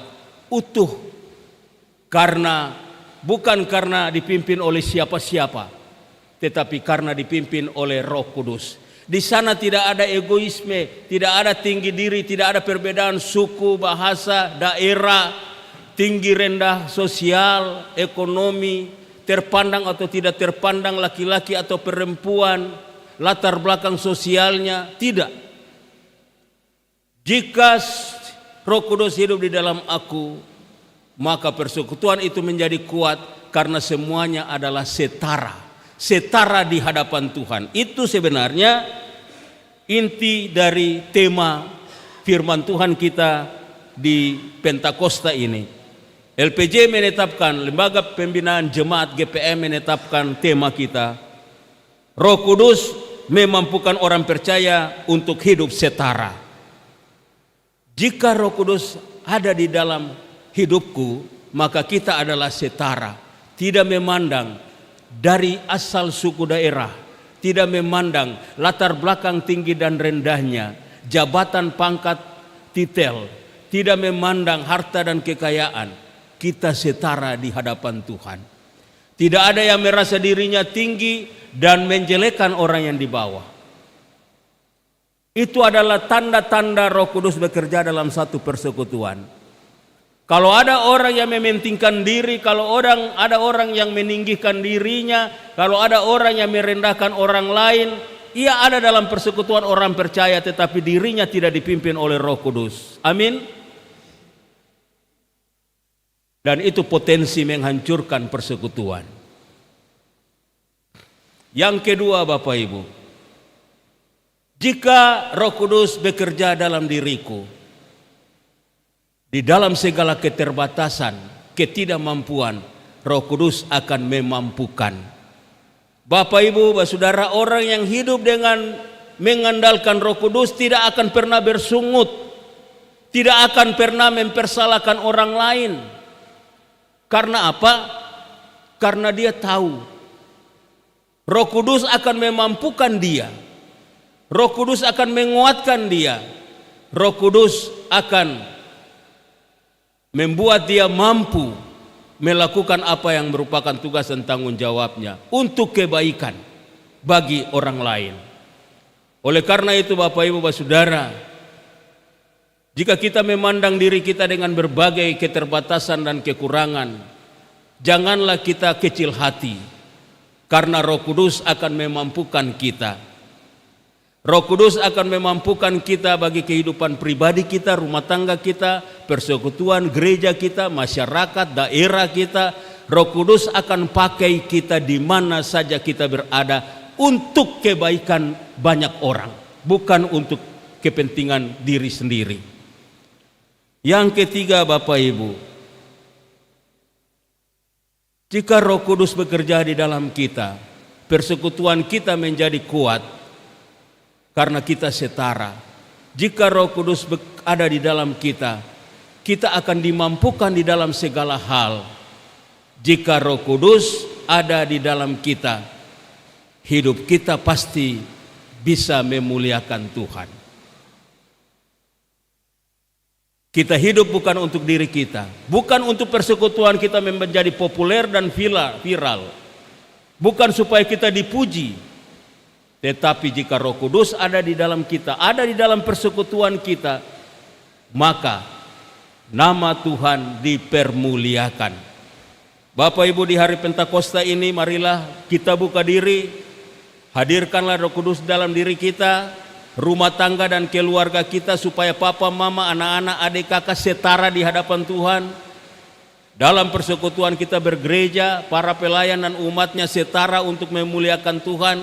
Speaker 2: utuh, bukan karena dipimpin oleh siapa-siapa, tetapi karena dipimpin oleh Roh Kudus. Di sana tidak ada egoisme, tidak ada tinggi diri, tidak ada perbedaan suku, bahasa, daerah, tinggi rendah sosial, ekonomi, terpandang atau tidak terpandang, laki-laki atau perempuan, latar belakang sosialnya, tidak. Jika Roh Kudus hidup di dalam aku, maka persekutuan itu menjadi kuat karena semuanya adalah setara di hadapan Tuhan. Itu sebenarnya inti dari tema firman Tuhan kita di Pentakosta ini. LPJ menetapkan, Lembaga Pembinaan Jemaat GPM menetapkan tema kita, Roh Kudus memampukan orang percaya untuk hidup setara. Jika Roh Kudus ada di dalam hidupku, maka kita adalah setara, tidak memandang dari asal suku daerah, tidak memandang latar belakang tinggi dan rendahnya, jabatan, pangkat, titel, tidak memandang harta dan kekayaan. Kita setara di hadapan Tuhan. Tidak ada yang merasa dirinya tinggi dan menjelekan orang yang di bawah. Itu adalah tanda-tanda Roh Kudus bekerja dalam satu persekutuan. Kalau ada orang yang mementingkan diri, kalau ada orang yang meninggikan dirinya, kalau ada orang yang merendahkan orang lain, ia ada dalam persekutuan orang percaya tetapi dirinya tidak dipimpin oleh Roh Kudus. Amin. Dan itu potensi menghancurkan persekutuan. Yang kedua Bapak Ibu, jika Roh Kudus bekerja dalam diriku, di dalam segala keterbatasan, ketidakmampuan, Roh Kudus akan memampukan. Bapak Ibu, Saudara, orang yang hidup dengan mengandalkan Roh Kudus tidak akan pernah bersungut, tidak akan pernah mempersalahkan orang lain. Karena apa? Karena dia tahu Roh Kudus akan memampukan dia, Roh Kudus akan menguatkan dia, Roh Kudus akan membuat dia mampu melakukan apa yang merupakan tugas dan tanggung jawabnya untuk kebaikan bagi orang lain. Oleh karena itu Bapak Ibu Saudara, jika kita memandang diri kita dengan berbagai keterbatasan dan kekurangan, janganlah kita kecil hati, karena Roh Kudus akan memampukan kita. Roh Kudus akan memampukan kita bagi kehidupan pribadi kita, rumah tangga kita, persekutuan gereja kita, masyarakat, daerah kita. Roh Kudus akan pakai kita di mana saja kita berada untuk kebaikan banyak orang, bukan untuk kepentingan diri sendiri. Yang ketiga Bapak Ibu, jika Roh Kudus bekerja di dalam kita, persekutuan kita menjadi kuat karena kita setara. Jika Roh Kudus ada di dalam kita, kita akan dimampukan di dalam segala hal. Jika Roh Kudus ada di dalam kita, hidup kita pasti bisa memuliakan Tuhan. Kita hidup bukan untuk diri kita, bukan untuk persekutuan kita menjadi populer dan viral, bukan supaya kita dipuji. Tetapi jika Roh Kudus ada di dalam kita, ada di dalam persekutuan kita, maka nama Tuhan dipermuliakan. Bapak Ibu, di hari Pentakosta ini marilah kita buka diri, hadirkanlah Roh Kudus dalam diri kita, rumah tangga dan keluarga kita, supaya papa, mama, anak-anak, adik, kakak setara di hadapan Tuhan. Dalam persekutuan kita bergereja, para pelayan dan umatnya setara untuk memuliakan Tuhan.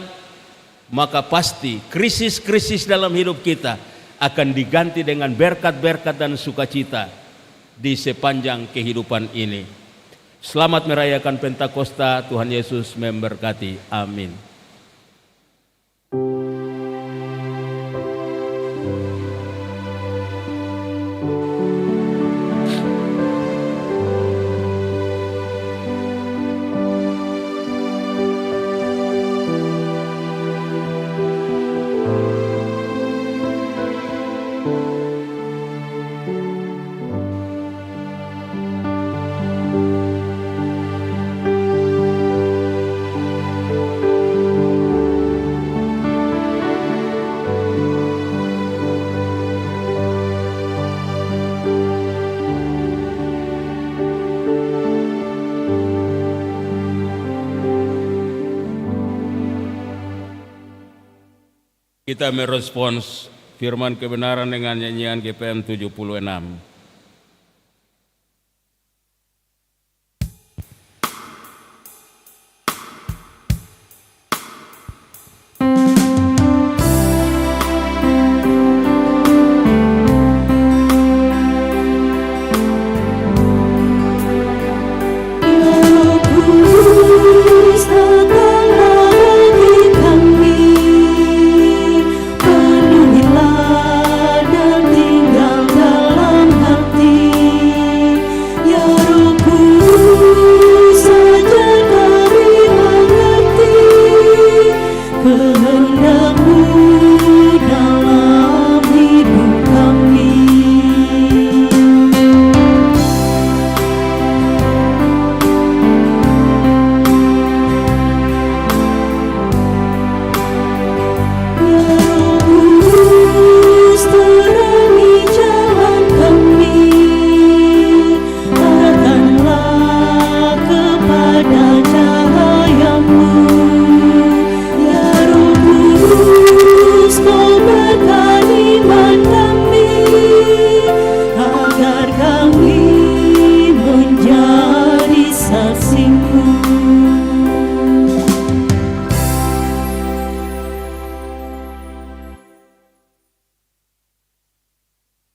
Speaker 2: Maka pasti krisis-krisis dalam hidup kita akan diganti dengan berkat-berkat dan sukacita di sepanjang kehidupan ini. Selamat merayakan Pentakosta, Tuhan Yesus memberkati. Amin. Kita merespons firman kebenaran dengan nyanyian GPM 76.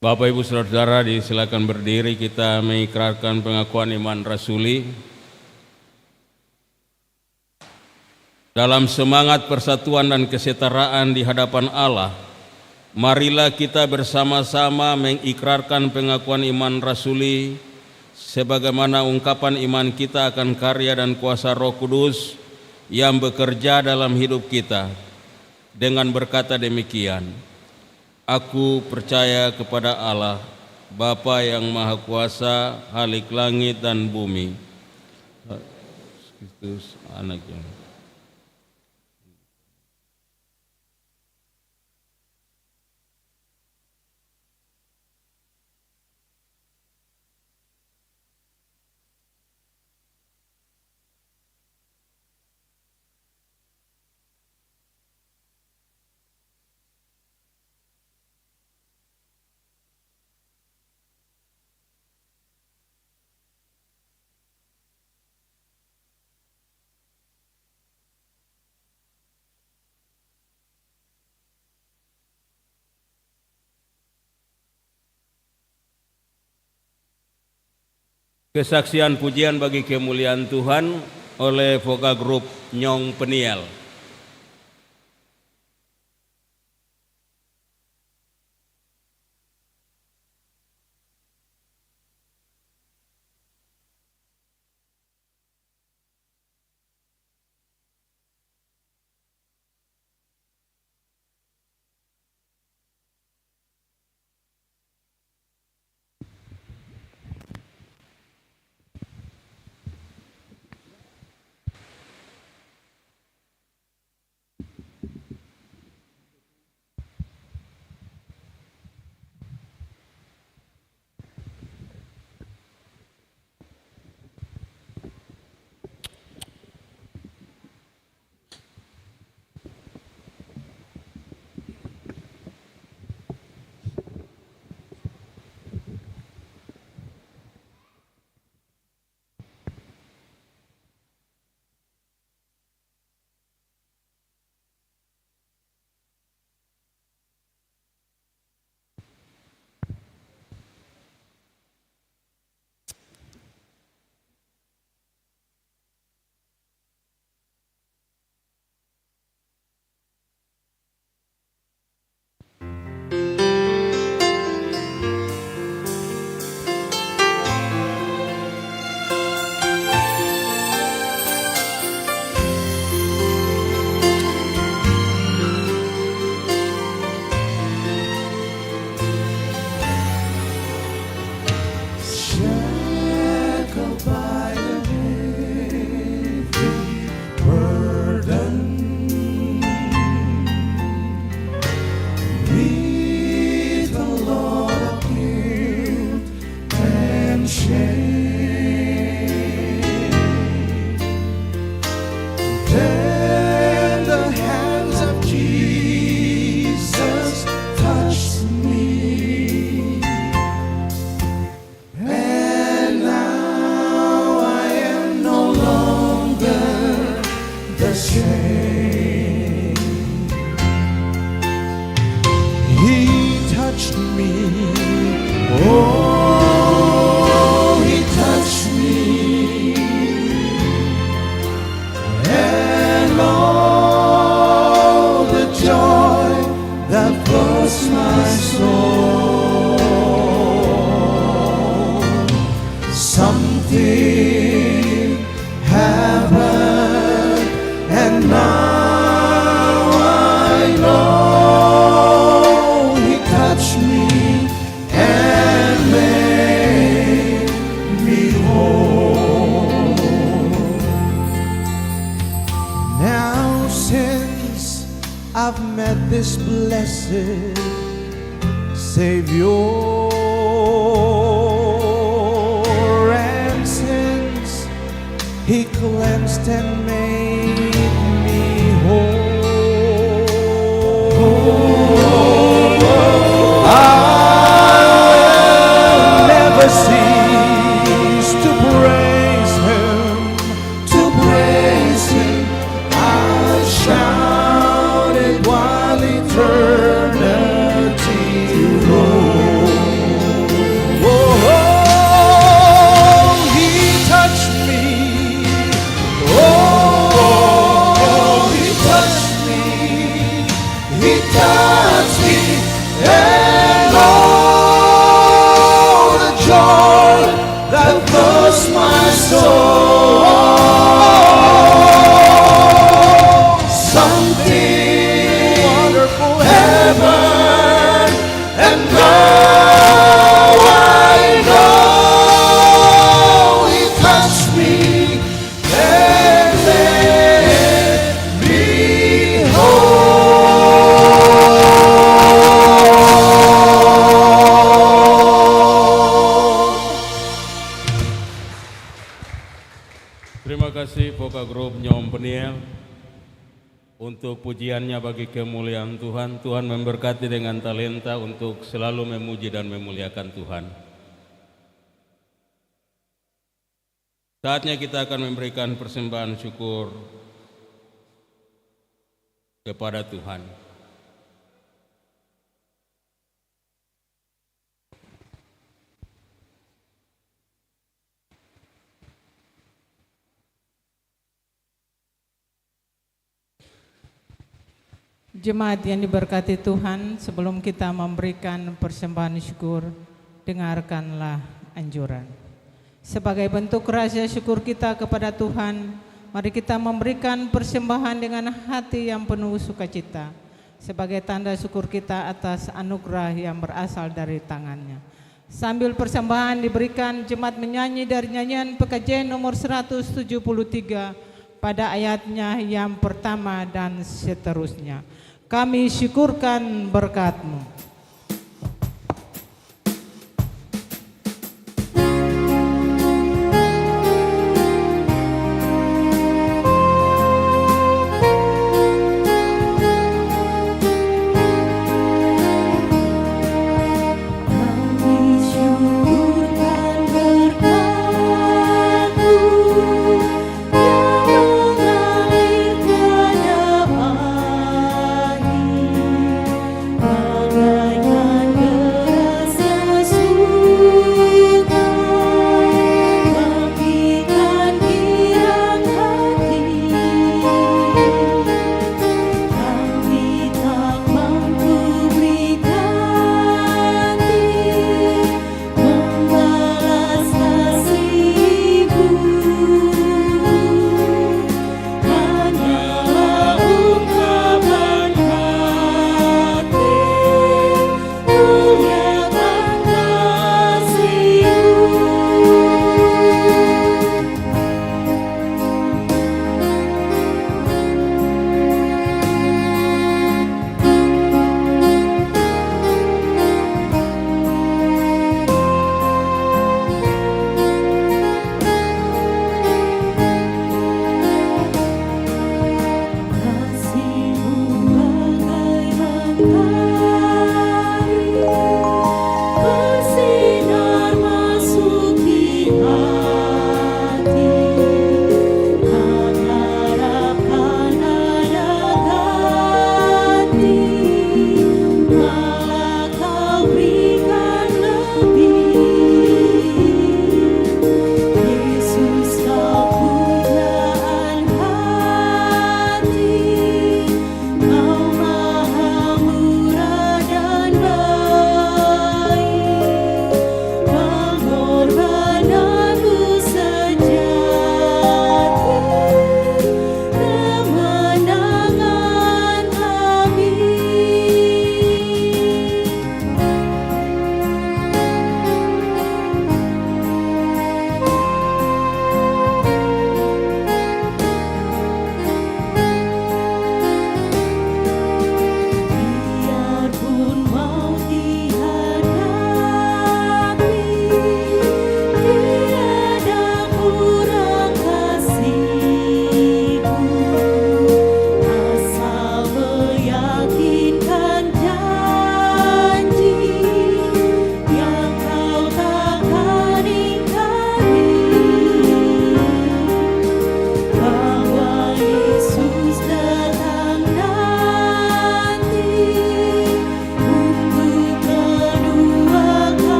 Speaker 2: Bapak Ibu Saudara-saudara, disilakan berdiri, kita mengikrarkan pengakuan iman rasuli. Dalam semangat persatuan dan kesetaraan di hadapan Allah, marilah kita bersama-sama mengikrarkan pengakuan iman rasuli sebagaimana ungkapan iman kita akan karya dan kuasa Roh Kudus yang bekerja dalam hidup kita, dengan berkata demikian: Aku percaya kepada Allah, Bapa yang Maha Kuasa, Khalik langit dan bumi, Kristus anaknya. Kesaksian pujian bagi kemuliaan Tuhan oleh Vokal Grup Nyong Peniel.
Speaker 8: at this blessed Savior, and since He cleansed and made me whole, I'll never cease to praise Him, to praise Him. I'll shout it while eternity rolls. Oh, He touched me. Oh, He touched me. He touched me, and all the joy that fills my soul. Something wonderful heaven, and now I know He touched me and made me whole.
Speaker 2: Terima kasih Voka Group Nyom Peniel untuk pujiannya bagi kemuliaan Tuhan. Tuhan memberkati dengan talenta untuk selalu memuji dan memuliakan Tuhan. Saatnya kita akan memberikan persembahan syukur kepada Tuhan.
Speaker 9: Jemaat yang diberkati Tuhan, sebelum kita memberikan persembahan syukur, dengarkanlah anjuran. Sebagai bentuk rasa syukur kita kepada Tuhan, mari kita memberikan persembahan dengan hati yang penuh sukacita, sebagai tanda syukur kita atas anugerah yang berasal dari tangannya. Sambil persembahan diberikan, jemaat menyanyi dari nyanyian PKJ nomor 173 pada ayatnya yang pertama dan seterusnya. Kami syukurkan berkat-Mu.
Speaker 3: Bagai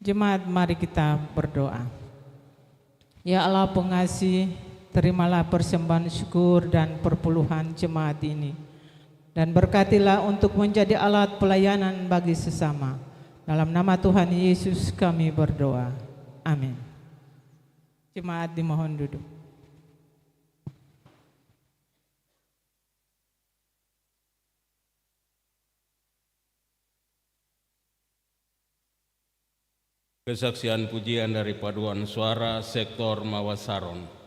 Speaker 9: Jemaat, mari kita berdoa. Ya Allah pengasih, terimalah persembahan syukur dan perpuluhan jemaat ini, dan berkatilah untuk menjadi alat pelayanan bagi sesama. Dalam nama Tuhan Yesus kami berdoa. Amin. Jemaat dimohon duduk.
Speaker 2: Kesaksian pujian dari paduan suara sektor Mawasaron.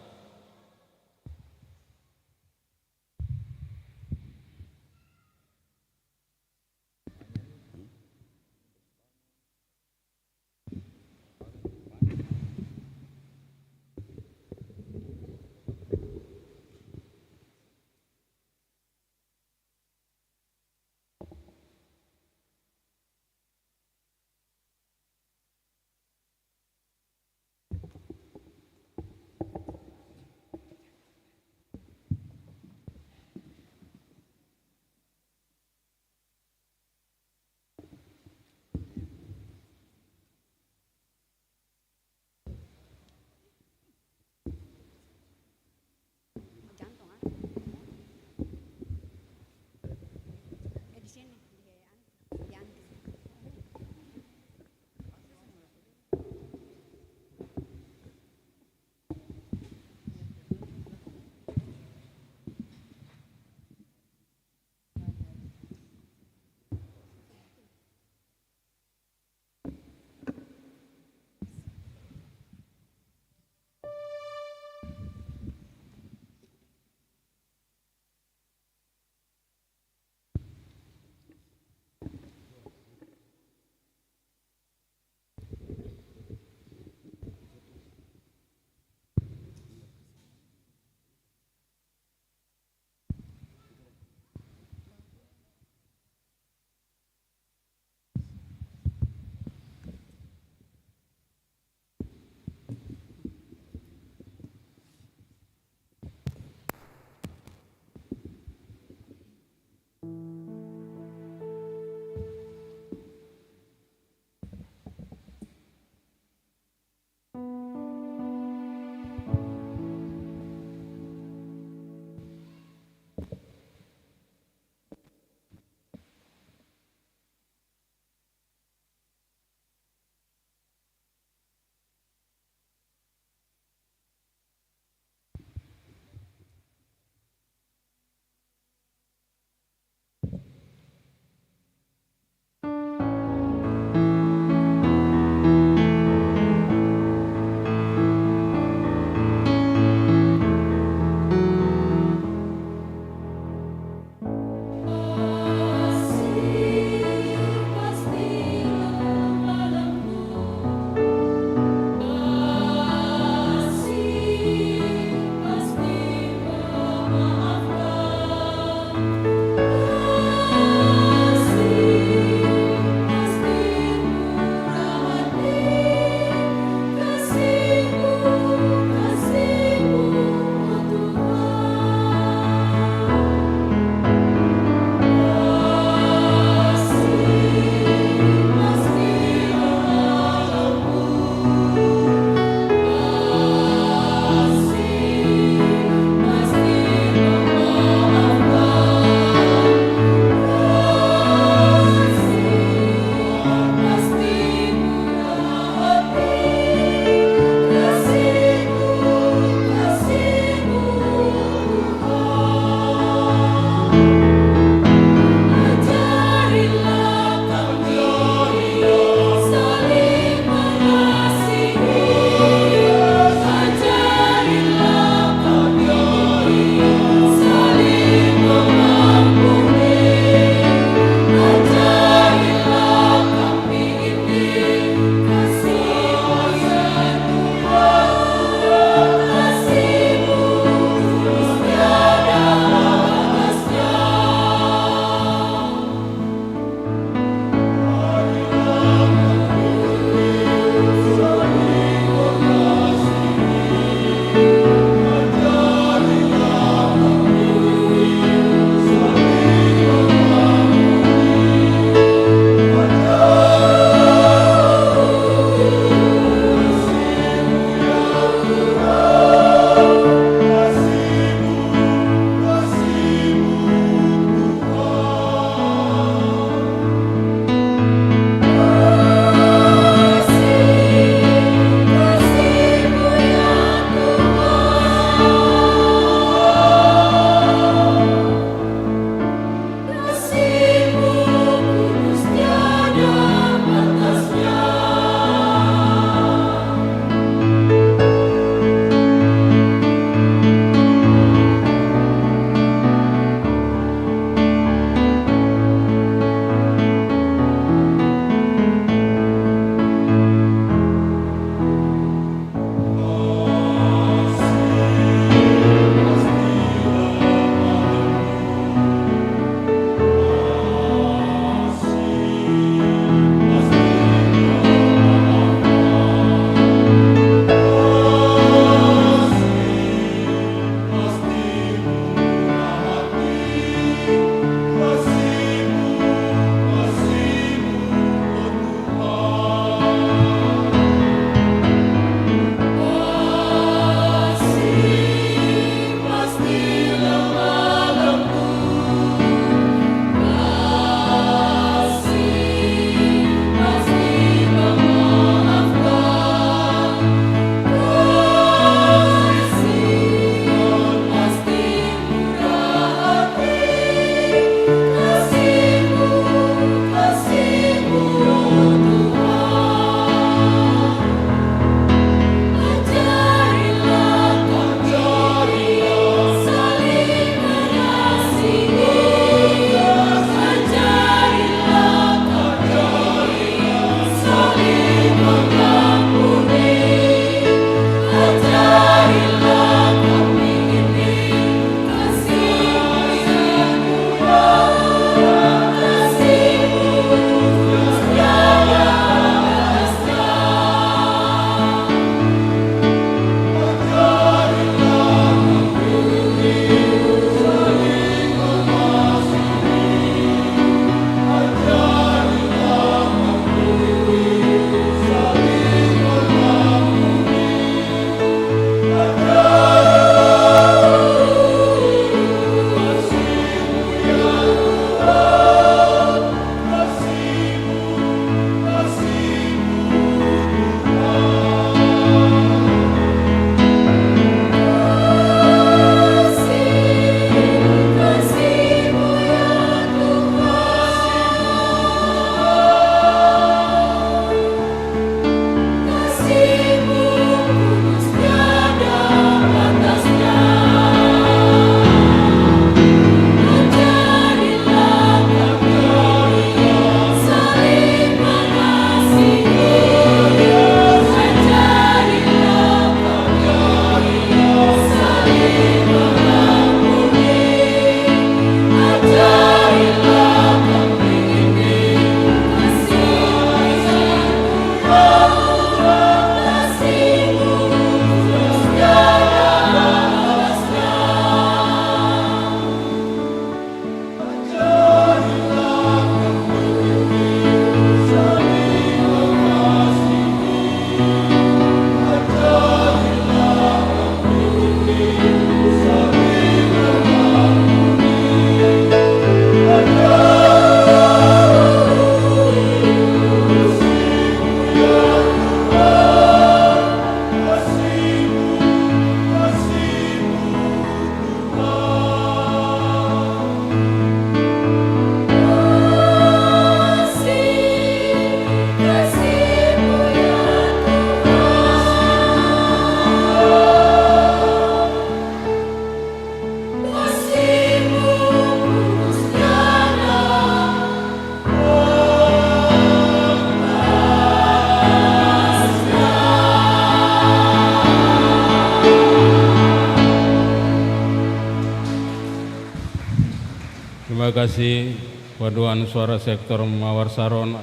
Speaker 2: Terima kasih Paduan Suara Sektor Mawar Saron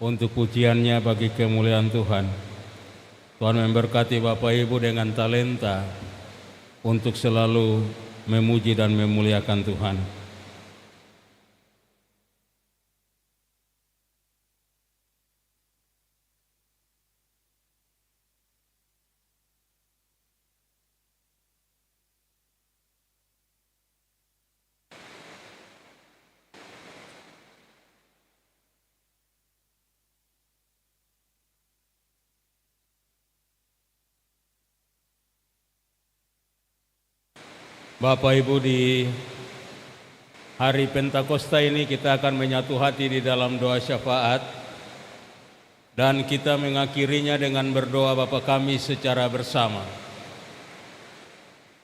Speaker 2: untuk pujiannya bagi kemuliaan Tuhan. Tuhan memberkati Bapak Ibu dengan talenta untuk selalu memuji dan memuliakan Tuhan. Bapak Ibu, di hari Pentakosta ini kita akan menyatu hati di dalam doa syafaat dan kita mengakhirinya dengan berdoa Bapa kami secara bersama.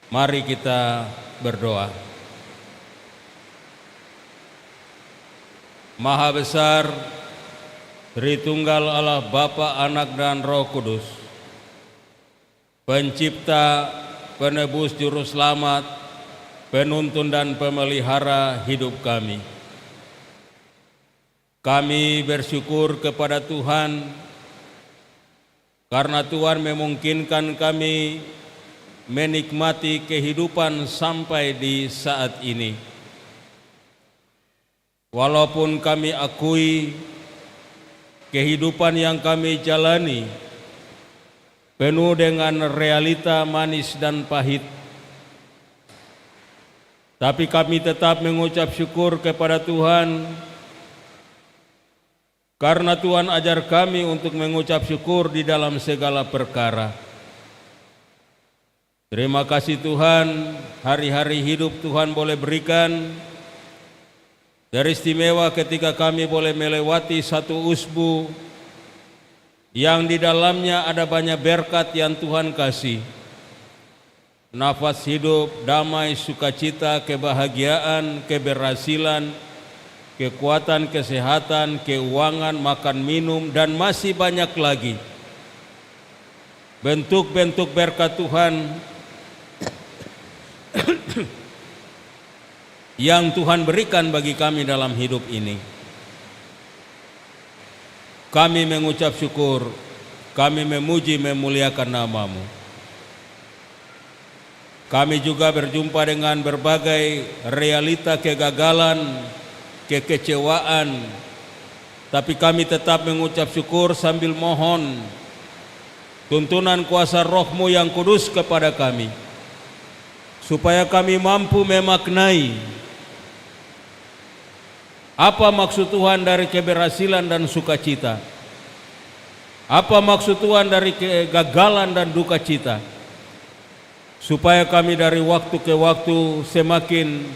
Speaker 2: Mari kita berdoa. Maha besar, Tritunggal Allah Bapa, Anak dan Roh Kudus, Pencipta, Penebus, Juru Selamat, Penuntun dan pemelihara hidup kami. Kami bersyukur kepada Tuhan karena Tuhan memungkinkan kami menikmati kehidupan sampai di saat ini. Walaupun kami akui kehidupan yang kami jalani penuh dengan realita manis dan pahit, tapi kami tetap mengucap syukur kepada Tuhan karena Tuhan ajar kami untuk mengucap syukur di dalam segala perkara. Terima kasih Tuhan, hari-hari hidup Tuhan boleh berikan. Teristimewa ketika kami boleh melewati satu usbu yang di dalamnya ada banyak berkat yang Tuhan kasih. Nafas hidup, damai, sukacita, kebahagiaan, keberhasilan, kekuatan, kesehatan, keuangan, makan, minum, dan masih banyak lagi. Bentuk-bentuk berkat Tuhan yang Tuhan berikan bagi kami dalam hidup ini. Kami mengucap syukur, kami memuji, memuliakan nama-Mu. Kami juga berjumpa dengan berbagai realita kegagalan, kekecewaan, tapi kami tetap mengucap syukur sambil mohon tuntunan kuasa Roh-Mu yang kudus kepada kami, supaya kami mampu memaknai apa maksud Tuhan dari keberhasilan dan sukacita, apa maksud Tuhan dari kegagalan dan duka cita, supaya kami dari waktu ke waktu semakin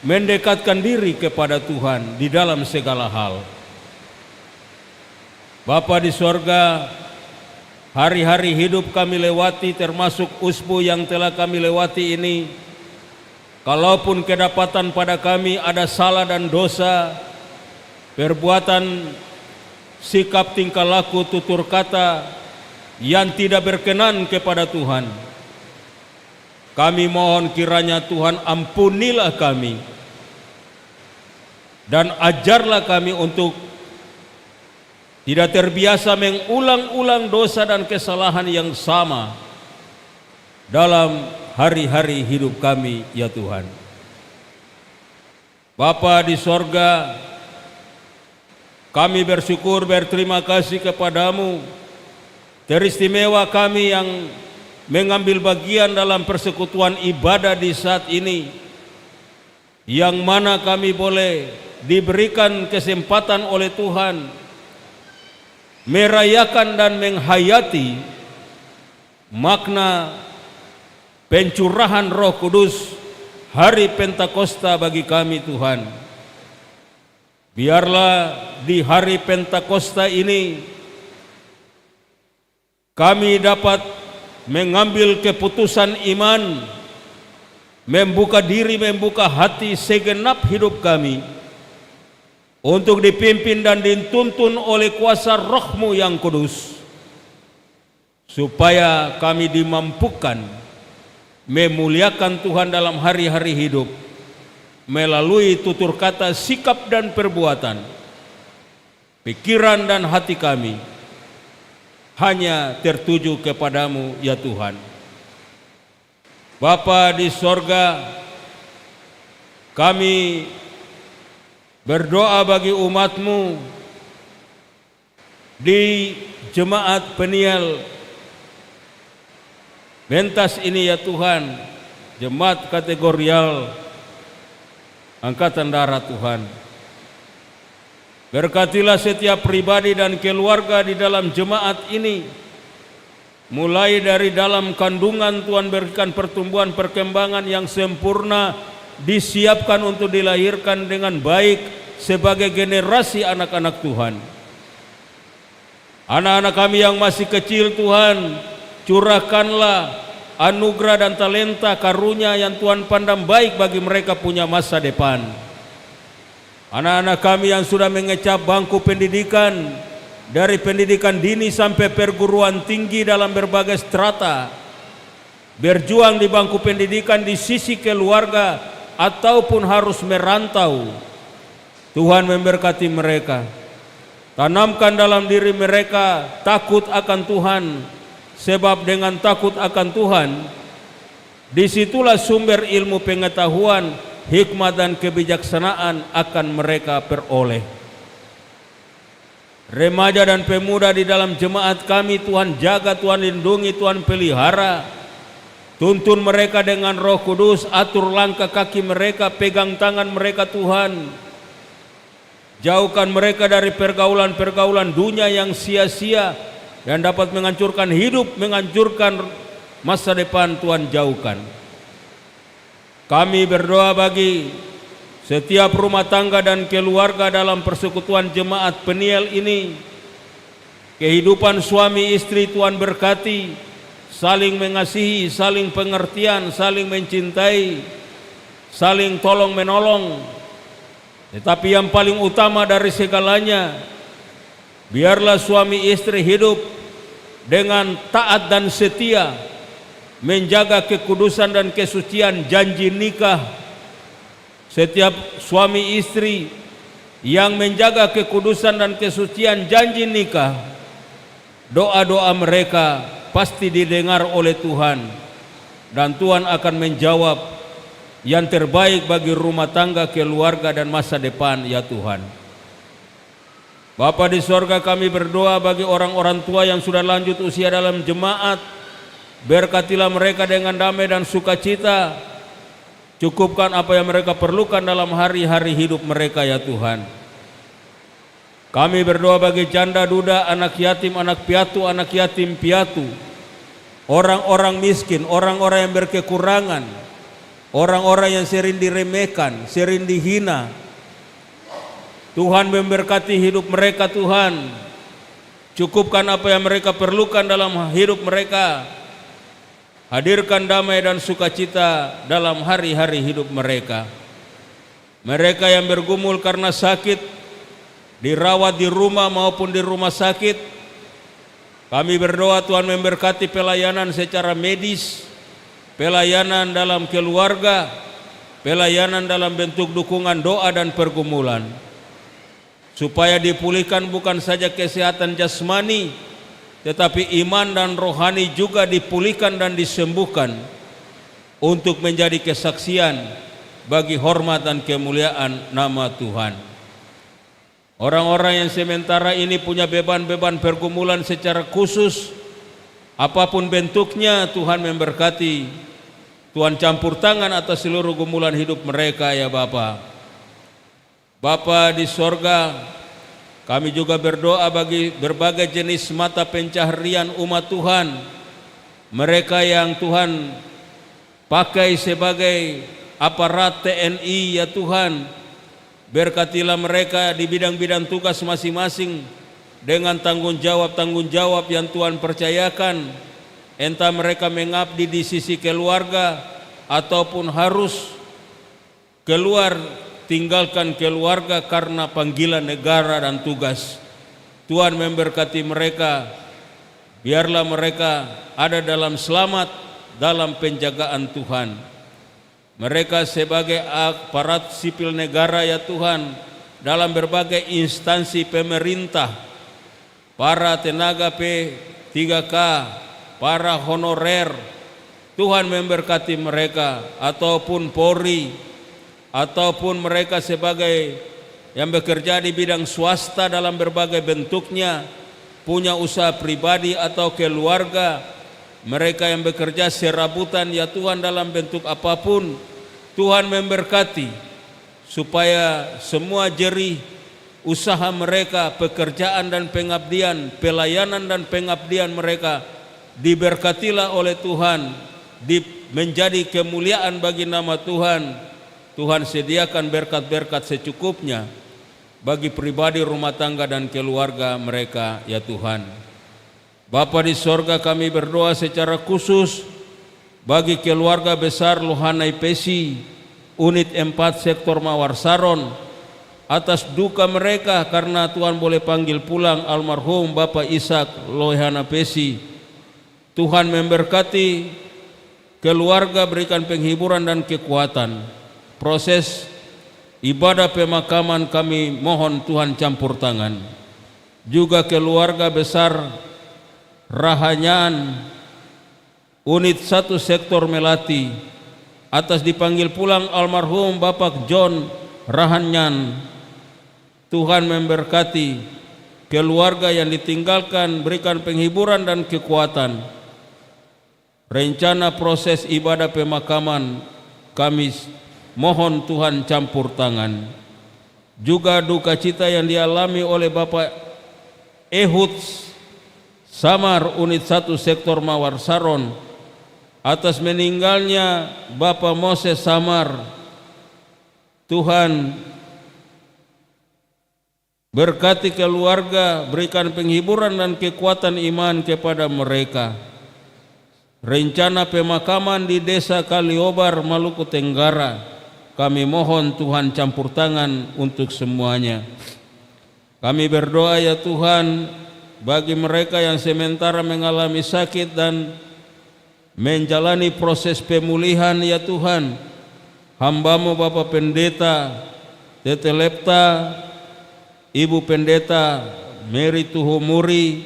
Speaker 2: mendekatkan diri kepada Tuhan di dalam segala hal. Bapa di sorga, hari-hari hidup kami lewati termasuk usbu yang telah kami lewati ini, kalaupun kedapatan pada kami ada salah dan dosa, perbuatan, sikap, tingkah laku, tutur kata yang tidak berkenan kepada Tuhan, kami mohon kiranya Tuhan ampunilah kami dan ajarlah kami untuk tidak terbiasa mengulang-ulang dosa dan kesalahan yang sama dalam hari-hari hidup kami, ya Tuhan. Bapa di sorga, kami bersyukur, berterima kasih kepadamu. Teristimewa kami yang mengambil bagian dalam persekutuan ibadah di saat ini, yang mana kami boleh diberikan kesempatan oleh Tuhan merayakan dan menghayati makna pencurahan Roh Kudus hari Pentakosta bagi kami Tuhan. Biarlah di hari Pentakosta ini kami dapat mengambil keputusan iman, membuka diri, membuka hati segenap hidup kami untuk dipimpin dan dituntun oleh kuasa Roh-Mu yang kudus, supaya kami dimampukan memuliakan Tuhan dalam hari-hari hidup melalui tutur kata, sikap dan perbuatan, pikiran dan hati kami hanya tertuju kepadamu ya Tuhan. Bapa di sorga, kami berdoa bagi umat-Mu di jemaat Peniel Bentas ini ya Tuhan, jemaat kategorial Angkatan Darat Tuhan. Berkatilah setiap pribadi dan keluarga di dalam jemaat ini, mulai dari dalam kandungan Tuhan berikan pertumbuhan perkembangan yang sempurna, disiapkan untuk dilahirkan dengan baik sebagai generasi anak-anak Tuhan. Anak-anak kami yang masih kecil Tuhan, curahkanlah anugerah dan talenta karunia yang Tuhan pandang baik bagi mereka punya masa depan. Anak-anak kami yang sudah mengecap bangku pendidikan, dari pendidikan dini sampai perguruan tinggi dalam berbagai strata, berjuang di bangku pendidikan di sisi keluarga ataupun harus merantau, Tuhan memberkati mereka. Tanamkan dalam diri mereka takut akan Tuhan, sebab dengan takut akan Tuhan, disitulah sumber ilmu pengetahuan, hikmat dan kebijaksanaan akan mereka peroleh. Remaja dan pemuda di dalam jemaat kami Tuhan jaga, Tuhan lindungi, Tuhan pelihara. Tuntun mereka dengan Roh Kudus, atur langkah kaki mereka, pegang tangan mereka Tuhan. Jauhkan mereka dari pergaulan-pergaulan dunia yang sia-sia yang dapat menghancurkan hidup, menghancurkan masa depan. Tuhan jauhkan. Kami berdoa bagi setiap rumah tangga dan keluarga dalam persekutuan jemaat Peniel ini. Kehidupan suami istri Tuhan berkati, saling mengasihi, saling pengertian, saling mencintai, saling tolong menolong. Tetapi yang paling utama dari segalanya, biarlah suami istri hidup dengan taat dan setia, menjaga kekudusan dan kesucian janji nikah. Setiap suami istri yang menjaga kekudusan dan kesucian janji nikah, doa-doa mereka pasti didengar oleh Tuhan, dan Tuhan akan menjawab yang terbaik bagi rumah tangga, keluarga dan masa depan ya Tuhan. Bapa di sorga, kami berdoa bagi orang-orang tua yang sudah lanjut usia dalam jemaat. Berkatilah mereka dengan damai dan sukacita. Cukupkan apa yang mereka perlukan dalam hari-hari hidup mereka ya Tuhan. Kami berdoa bagi janda duda, anak yatim, anak piatu, anak yatim piatu, orang-orang miskin, orang-orang yang berkekurangan, orang-orang yang sering diremehkan, sering dihina. Tuhan memberkati hidup mereka Tuhan. Cukupkan apa yang mereka perlukan dalam hidup mereka. Hadirkan damai dan sukacita dalam hari-hari hidup mereka. Mereka yang bergumul karena sakit, dirawat di rumah maupun di rumah sakit, kami berdoa Tuhan memberkati pelayanan secara medis, pelayanan dalam keluarga, pelayanan dalam bentuk dukungan doa dan pergumulan, supaya dipulihkan bukan saja kesehatan jasmani, tetapi iman dan rohani juga dipulihkan dan disembuhkan untuk menjadi kesaksian bagi hormat dan kemuliaan nama Tuhan. Orang-orang yang sementara ini punya beban-beban pergumulan secara khusus, apapun bentuknya, Tuhan memberkati. Tuhan campur tangan atas seluruh gumulan hidup mereka ya Bapa. Bapa di sorga, kami juga berdoa bagi berbagai jenis mata pencaharian umat Tuhan. Mereka yang Tuhan pakai sebagai aparat TNI ya Tuhan. Berkatilah mereka di bidang-bidang tugas masing-masing dengan tanggung jawab yang Tuhan percayakan. Entah mereka mengabdi di sisi keluarga ataupun harus keluar, tinggalkan keluarga karena panggilan negara dan tugas. Tuhan memberkati mereka. Biarlah mereka ada dalam selamat, dalam penjagaan Tuhan. mereka sebagai aparat sipil negara ya Tuhan, dalam berbagai instansi pemerintah, para tenaga P3K, para honorer, Tuhan memberkati mereka, ataupun Polri, ataupun mereka sebagai yang bekerja di bidang swasta dalam berbagai bentuknya, punya usaha pribadi atau keluarga, mereka yang bekerja serabutan ya Tuhan dalam bentuk apapun, Tuhan memberkati supaya semua jerih usaha mereka, pekerjaan dan pengabdian, pelayanan dan pengabdian mereka diberkatilah oleh Tuhan, menjadi kemuliaan bagi nama Tuhan. Tuhan sediakan berkat-berkat secukupnya bagi pribadi, rumah tangga dan keluarga mereka ya Tuhan. Bapa di sorga, kami berdoa secara khusus bagi keluarga besar Lohanai Pesi, unit 4 sektor Mawar Saron, atas duka mereka karena Tuhan boleh panggil pulang almarhum Bapak Ishak Lohanai Pesi. Tuhan memberkati keluarga, berikan penghiburan dan kekuatan. Proses ibadah pemakaman kami mohon Tuhan campur tangan. Juga keluarga besar Rahanyaan, unit 1 sektor Melati, atas dipanggil pulang almarhum Bapak John Rahanyaan. Tuhan memberkati keluarga yang ditinggalkan, berikan penghiburan dan kekuatan. Rencana proses ibadah pemakaman kami mohon Tuhan campur tangan. Juga duka cita yang dialami oleh Bapak Ehud Samar, unit 1 sektor Mawar Saron, atas meninggalnya Bapak Moses Samar. Tuhan berkati keluarga, berikan penghiburan dan kekuatan iman kepada mereka. Rencana pemakaman di Desa Kaliobar, Maluku Tenggara, kami mohon Tuhan campur tangan untuk semuanya. Kami berdoa ya Tuhan bagi mereka yang sementara mengalami sakit dan menjalani proses pemulihan ya Tuhan. Hamba-Mu Bapak Pendeta Tete Lepta, Ibu Pendeta Mary Tuhumuri,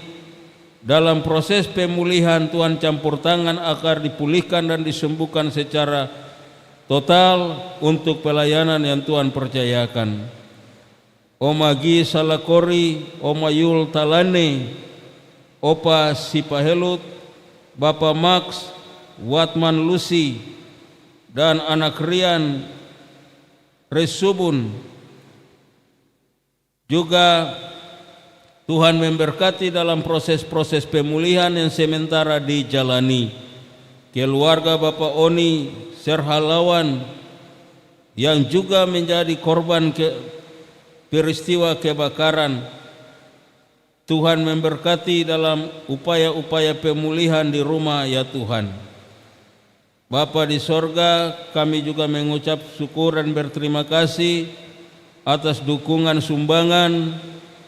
Speaker 2: dalam proses pemulihan Tuhan campur tangan agar dipulihkan dan disembuhkan secara total untuk pelayanan yang Tuhan percayakan. Oma Gi Salakori, Oma Yul Talane, Opa Sipahelut, Bapak Max, Watman Lucy, dan anak Rian Resubun. Juga Tuhan memberkati dalam proses-proses pemulihan yang sementara dijalani. Keluarga Bapak Oni Serhalawan yang juga menjadi korban peristiwa kebakaran, Tuhan memberkati dalam upaya-upaya pemulihan di rumah ya Tuhan. Bapa di sorga, kami juga mengucap syukur dan berterima kasih atas dukungan sumbangan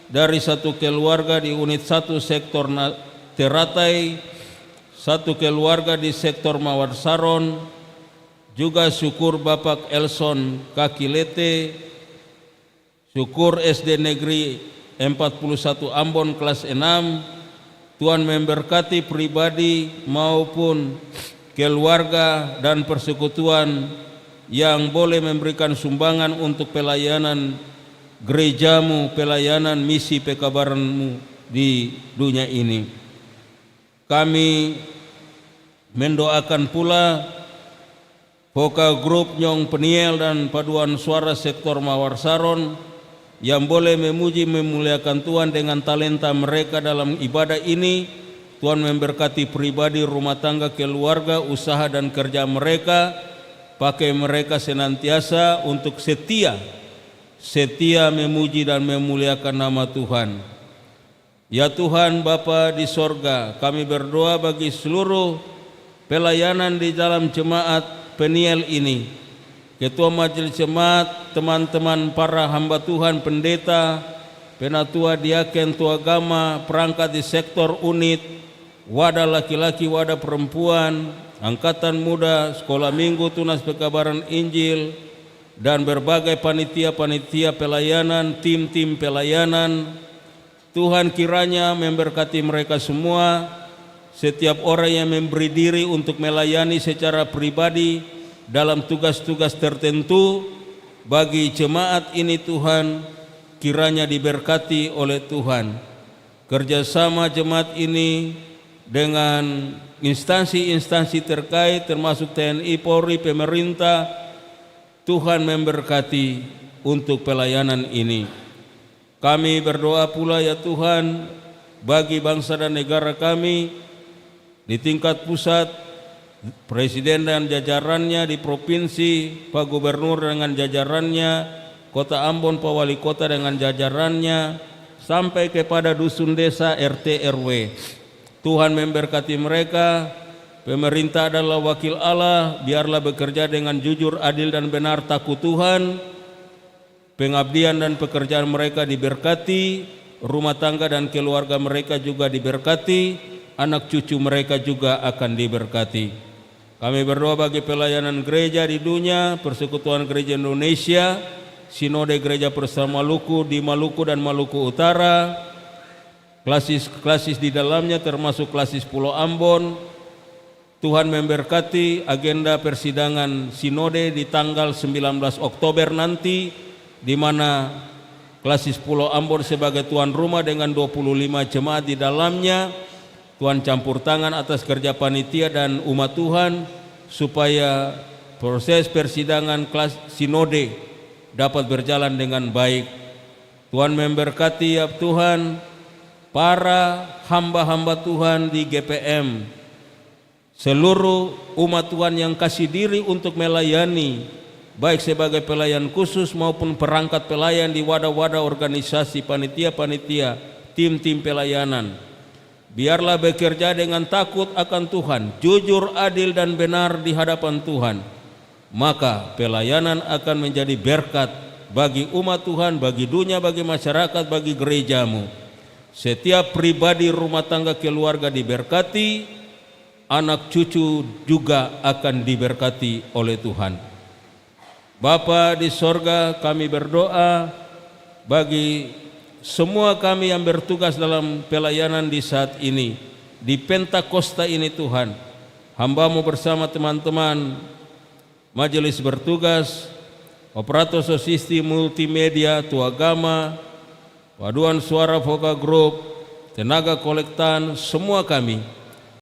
Speaker 2: dari satu keluarga di unit 1 sektor Teratai, satu keluarga di sektor Mawar Saron, juga syukur Bapak Elson Kakilete, syukur SD Negeri 41 Ambon kelas 6. Tuhan memberkati pribadi maupun keluarga dan persekutuan yang boleh memberikan sumbangan untuk pelayanan gerejamu, pelayanan misi pekabaranmu di dunia ini. Kami mendoakan pula Vokal Grup Nyong Peniel dan Paduan Suara Sektor Mawar Saron yang boleh memuji memuliakan Tuhan dengan talenta mereka dalam ibadah ini. Tuhan memberkati pribadi, rumah tangga, keluarga, usaha dan kerja mereka. Pakai mereka senantiasa untuk setia memuji dan memuliakan nama Tuhan. Ya Tuhan Bapa di sorga, kami berdoa bagi seluruh pelayanan di dalam jemaat Peniel ini. Ketua Majelis Jemaat, teman-teman para hamba Tuhan, pendeta, penatua, diaken, tua agama, perangkat di sektor unit, wadah laki-laki, wadah perempuan, Angkatan Muda, Sekolah Minggu, Tunas Pekabaran Injil, dan berbagai panitia-panitia pelayanan, tim-tim pelayanan. Tuhan kiranya memberkati mereka semua, setiap orang yang memberi diri untuk melayani secara pribadi dalam tugas-tugas tertentu bagi jemaat ini. Tuhan kiranya diberkati oleh Tuhan. Kerjasama jemaat ini dengan instansi-instansi terkait termasuk TNI, Polri, pemerintah, Tuhan memberkati untuk pelayanan ini. Kami berdoa pula ya Tuhan bagi bangsa dan negara kami di tingkat pusat, Presiden dan jajarannya, di provinsi, Pak Gubernur dengan jajarannya, Kota Ambon, Pak Wali Kota dengan jajarannya, sampai kepada dusun desa, RT, RW. Tuhan memberkati mereka. Pemerintah adalah wakil Allah, biarlah bekerja dengan jujur, adil dan benar, takut Tuhan. Pengabdian dan pekerjaan mereka diberkati, rumah tangga dan keluarga mereka juga diberkati, anak cucu mereka juga akan diberkati. Kami berdoa bagi pelayanan gereja di dunia, Persekutuan Gereja Indonesia, Sinode Gereja Persatuan Maluku di Maluku dan Maluku Utara, klasis-klasis di dalamnya termasuk klasis Pulau Ambon. Tuhan memberkati agenda persidangan Sinode di tanggal 19 Oktober nanti, di mana klasis Pulau Ambon sebagai tuan rumah dengan 25 jemaat di dalamnya. Tuhan campur tangan atas kerja panitia dan umat Tuhan supaya proses persidangan kelas Sinode dapat berjalan dengan baik. Tuhan memberkati ya Tuhan para hamba-hamba Tuhan di GPM, seluruh umat Tuhan yang kasih diri untuk melayani, baik sebagai pelayan khusus maupun perangkat pelayan di wadah-wadah organisasi, panitia-panitia, tim-tim pelayanan. Biarlah bekerja dengan takut akan Tuhan, jujur, adil dan benar di hadapan Tuhan. Maka pelayanan akan menjadi berkat bagi umat Tuhan, bagi dunia, bagi masyarakat, bagi gerejamu. Setiap pribadi, rumah tangga, keluarga diberkati, anak cucu juga akan diberkati oleh Tuhan. Bapa di sorga, kami berdoa bagi semua kami yang bertugas dalam pelayanan di saat ini, di Pentakosta ini Tuhan. Hamba-Mu bersama teman-teman majelis bertugas, operator sosisti multimedia, Tuagama, paduan suara Voka Group, tenaga kolektan, semua kami